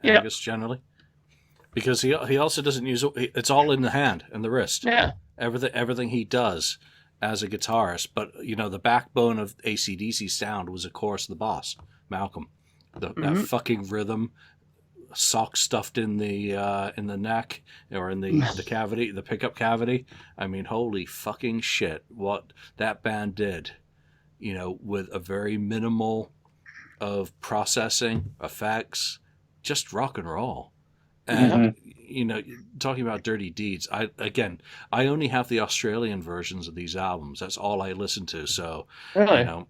Yeah. Angus generally, because he also doesn't use it's all in the hand and the wrist. Yeah. Everything he does as a guitarist, but you know the backbone of AC/DC sound was of course the boss, Malcolm. That fucking rhythm, sock stuffed in the neck or in the cavity, the pickup cavity. I mean, holy fucking shit! What that band did, you know, with a very minimal of processing effects, just rock and roll. And you know, talking about Dirty Deeds, I only have the Australian versions of these albums. That's all I listen to. So Really? you know,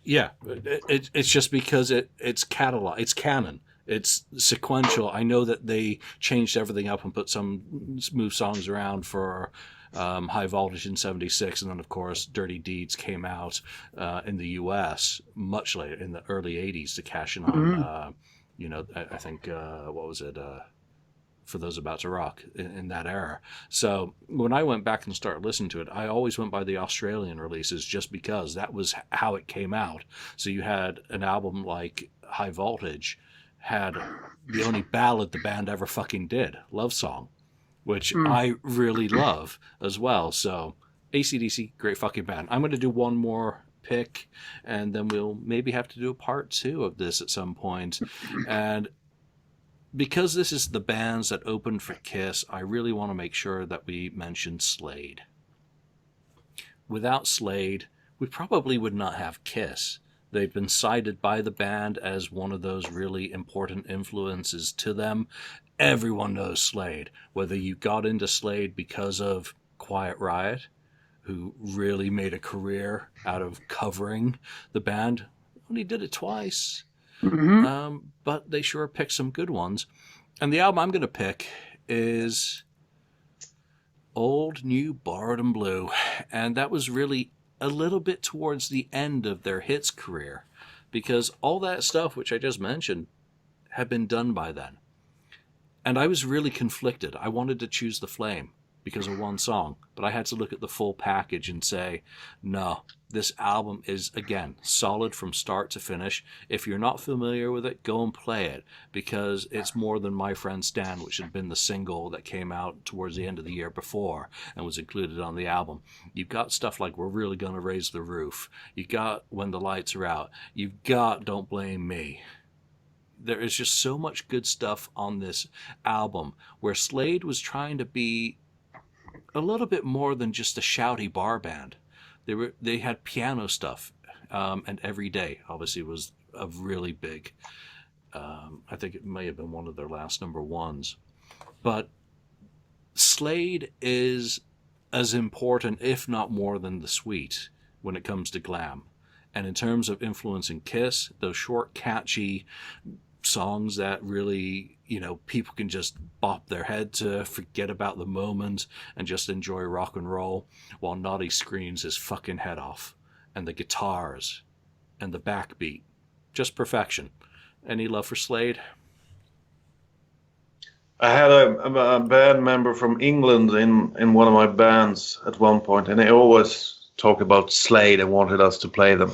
yeah, it's just because it's catalog, it's canon, it's sequential. I know that they changed everything up and put some smooth songs around for High Voltage in '76, and then of course Dirty Deeds came out in the U.S. much later in the early '80s to cash in on. You know, I think what was it? For Those About to Rock in that era. So when I went back and started listening to it, I always went by the Australian releases just because that was how it came out. So you had an album like High Voltage had the only ballad the band ever fucking did, Love Song, which I really love as well. So AC/DC, great fucking band. I'm going to do one more pick and then we'll maybe have to do a part 2 of this at some point. And because this is the bands that opened for Kiss, I really want to make sure that we mention Slade. Without Slade, we probably would not have Kiss. They've been cited by the band as one of those really important influences to them. Everyone knows Slade, whether you got into Slade because of Quiet Riot, who really made a career out of covering the band. Only did it twice. But they sure picked some good ones. And the album I'm going to pick is Old, New, Borrowed and Blue. And that was really a little bit towards the end of their hits career, because all that stuff, which I just mentioned, had been done by then. And I was really conflicted. I wanted to choose The Flame because of one song, but I had to look at the full package and say, no, this album is, again, solid from start to finish. If you're not familiar with it, go and play it, because it's more than My Friend Stan, which had been the single that came out towards the end of the year before and was included on the album. You've got stuff like We're Really Gonna Raise the Roof. You got When the Lights Are Out. You've got Don't Blame Me. There is just so much good stuff on this album, where Slade was trying to be a little bit more than just a shouty bar band. They had piano stuff, and Every Day obviously was a really big. I think it may have been one of their last number ones, but Slade is as important, if not more, than The Sweet when it comes to glam. And in terms of influencing Kiss, those short, catchy songs that really, you know, people can just bop their head to, forget about the moment and just enjoy rock and roll, while Noddy screams his fucking head off, and the guitars and the backbeat, just perfection. Any love for Slade? I had a band member from England in one of my bands at one point, and they always talked about Slade and wanted us to play them,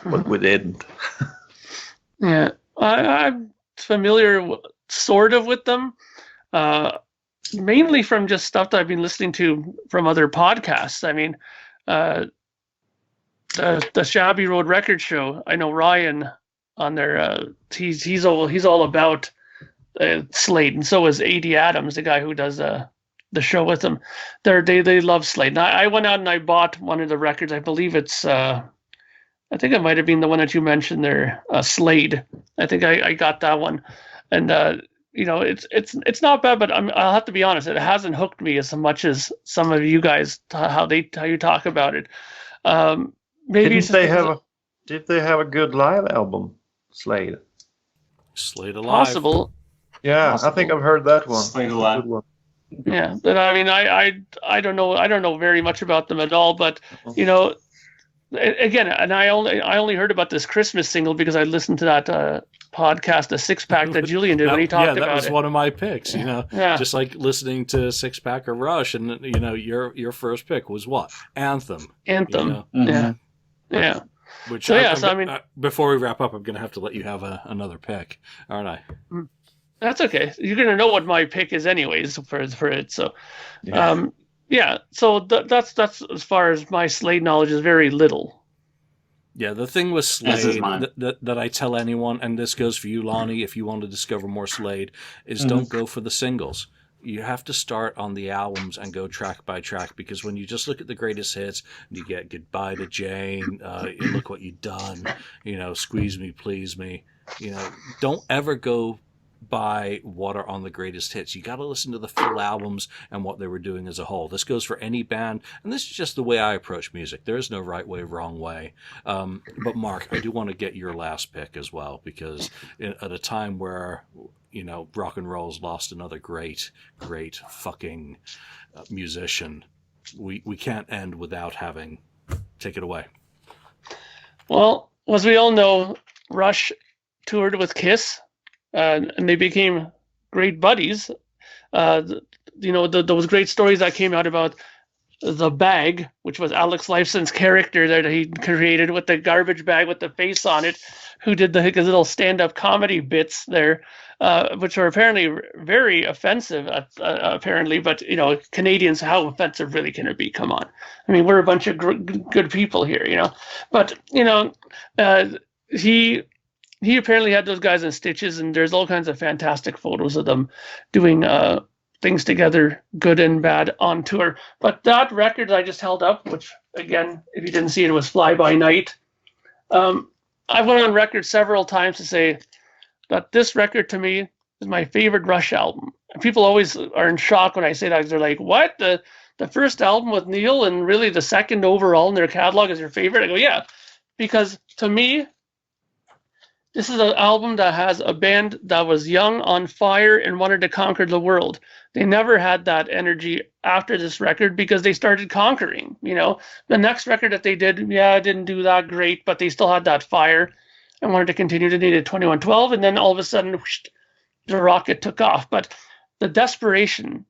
but we didn't. Yeah, I'm familiar, sort of, with them, mainly from just stuff that I've been listening to from other podcasts. I mean, the Shabby Road Record Show. I know Ryan on there. He's all about Slade, and so is A.D. Adams, the guy who does the show with them. They love Slade. And I went out and I bought one of the records. I believe it's I think it might have been the one that you mentioned there, Slade. I think I got that one, and it's not bad, but I'll have to be honest, it hasn't hooked me as much as some of you guys how you talk about it. Maybe Did they have a good live album, Slade? Slade Alive. Possible. Yeah, Possible. I think I've heard that one. Slade Alive. Yeah, but I mean, I don't know very much about them at all, but again, and I only heard about this Christmas single because I listened to that podcast, the Six Pack that Julian did when he talked about it. Yeah, that was one of my picks. Yeah. Just like listening to Six Pack or Rush, and your first pick was what? Anthem. Yeah. Yeah. Which so I mean, before we wrap up, I'm going to have to let you have another pick, aren't I? That's okay. You're going to know what my pick is anyways for it. So, So that's as far as my Slade knowledge is very little. Yeah, the thing with Slade that I tell anyone, and this goes for you, Lonnie, if you want to discover more Slade, is don't go for the singles. You have to start on the albums and go track by track, because when you just look at the greatest hits, you get Goodbye to Jane, Look What You Done, Squeeze Me, Please Me. Don't ever go by what are on the greatest hits. You got to listen to the full albums and what they were doing as a whole. This goes for any band, and this is just the way I approach music. There is no right way, wrong way. But Mark, I do want to get your last pick as well, because at a time where rock and roll's lost another great fucking musician, we can't end without having. Take it away. Well, as we all know, Rush toured with Kiss. And they became great buddies. Those great stories that came out about the bag, which was Alex Lifeson's character that he created with the garbage bag with the face on it, who did his little stand-up comedy bits there, which are apparently very offensive, apparently. But, Canadians, how offensive really can it be? Come on. I mean, we're a bunch of good people here, But, he apparently had those guys in stitches, and there's all kinds of fantastic photos of them doing things together, good and bad, on tour. But that record I just held up, which, again, if you didn't see it, was Fly By Night. I went on record several times to say that this record, to me, is my favorite Rush album. And people always are in shock when I say that. They're like, what? The first album with Neil and really the second overall in their catalog is your favorite? I go, yeah. Because to me, this is an album that has a band that was young, on fire, and wanted to conquer the world. They never had that energy after this record because they started conquering. The next record that they did, didn't do that great, but they still had that fire and wanted to continue. They needed 2112, and then all of a sudden, whoosh, the rocket took off. But the desperation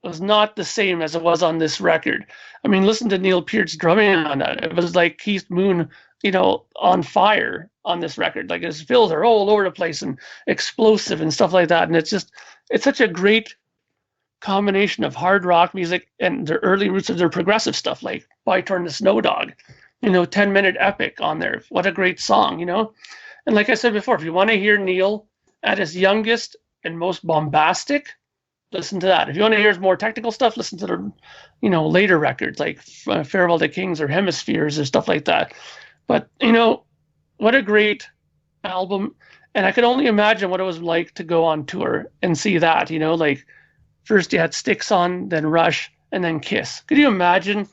was not the same as it was on this record. I mean, listen to Neil Peart's drumming on that. It was like Keith Moon, on fire on this record. Like, his fills are all over the place and explosive and stuff like that. And it's such a great combination of hard rock music and the early roots of their progressive stuff, like By Turn the Snow Dog, 10-minute epic on there. What a great song, And like I said before, if you want to hear Neil at his youngest and most bombastic, listen to that. If you want to hear his more technical stuff, listen to the, later records like Farewell to Kings or Hemispheres or stuff like that. But, what a great album. And I could only imagine what it was like to go on tour and see that, like first you had Styx on, then Rush, and then Kiss. Could you imagine?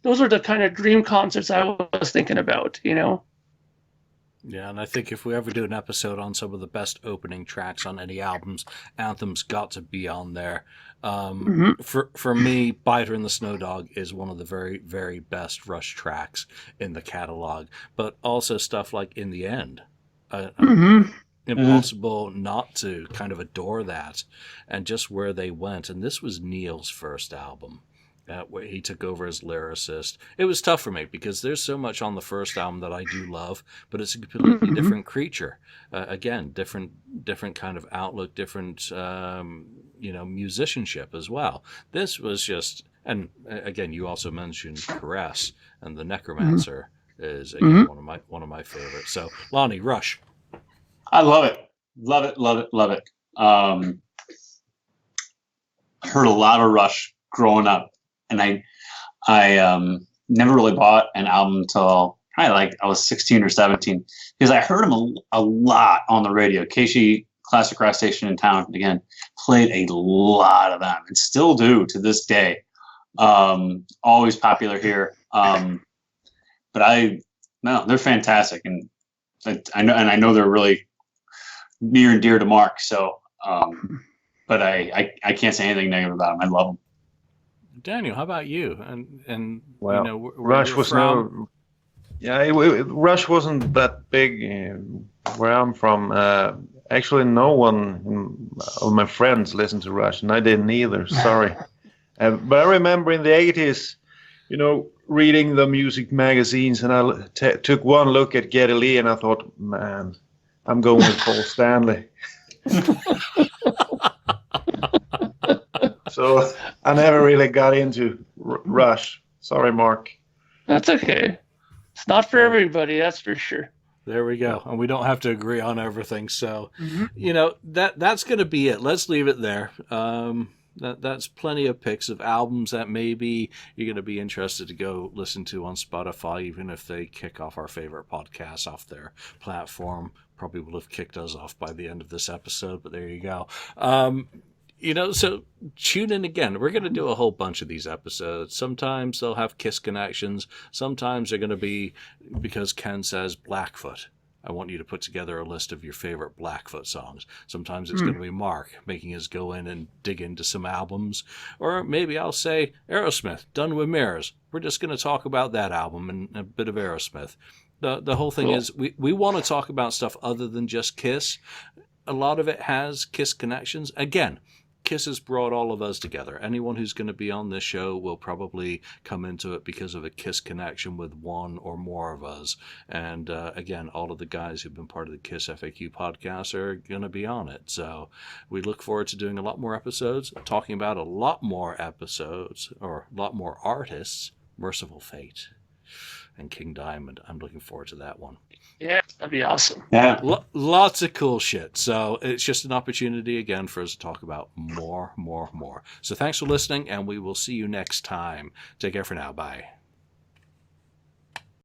Those are the kind of dream concerts I was thinking about, Yeah, and I think if we ever do an episode on some of the best opening tracks on any albums, Anthem's got to be on there. For me, Biter and the Snow Dog is one of the very, very best Rush tracks in the catalog. But also stuff like In the End. impossible not to kind of adore that and just where they went. And this was Neil's first album. Where he took over as lyricist. It was tough for me because there's so much on the first album that I do love, but it's a completely different creature. Again, different kind of outlook, different musicianship as well. This was just, and again, you also mentioned Caress, and the Necromancer is again one of my favorites. So Lonnie, Rush. I love it. Love it, love it, love it. Heard a lot of Rush growing up. And I never really bought an album until probably like I was 16 or 17 because I heard him a lot on the radio. KC Classic Rock Station in town, again, played a lot of them and still do to this day. Always popular here. But they're fantastic. And I know they're really near and dear to Mark. So, but I can't say anything negative about them. I love them. Daniel, how about you? And well, where Rush was from? Rush wasn't that big where I'm from. Actually, no one of my friends listened to Rush, and I didn't either. Sorry, but I remember in the 80s, reading the music magazines, and I took one look at Geddy Lee, and I thought, man, I'm going with Paul Stanley. So I never really got into Rush. Sorry, Mark. That's okay. It's not for everybody, that's for sure. There we go. And we don't have to agree on everything. So, that's going to be it. Let's leave it there. That's plenty of picks of albums that maybe you're going to be interested to go listen to on Spotify, even if they kick off our favorite podcasts off their platform. Probably will have kicked us off by the end of this episode, but there you go. So tune in again. We're going to do a whole bunch of these episodes. Sometimes they'll have Kiss connections. Sometimes they're going to be because Ken says Blackfoot. I want you to put together a list of your favorite Blackfoot songs. Sometimes it's going to be Mark making us go in and dig into some albums. Or maybe I'll say Aerosmith, Done with Mirrors. We're just going to talk about that album and a bit of Aerosmith. The whole thing is we want to talk about stuff other than just Kiss. A lot of it has Kiss connections. Again, Kiss has brought all of us together. Anyone who's going to be on this show will probably come into it because of a Kiss connection with one or more of us. And again, all of the guys who've been part of the KissFAQ podcast are going to be on it. So we look forward to doing a lot more episodes, talking about a lot more episodes or a lot more artists. Merciful Fate and King Diamond. I'm looking forward to that one. Yeah, that'd be awesome. Yeah. Lots of cool shit. So it's just an opportunity again for us to talk about more. So thanks for listening, and we will see you next time. Take care for now. Bye.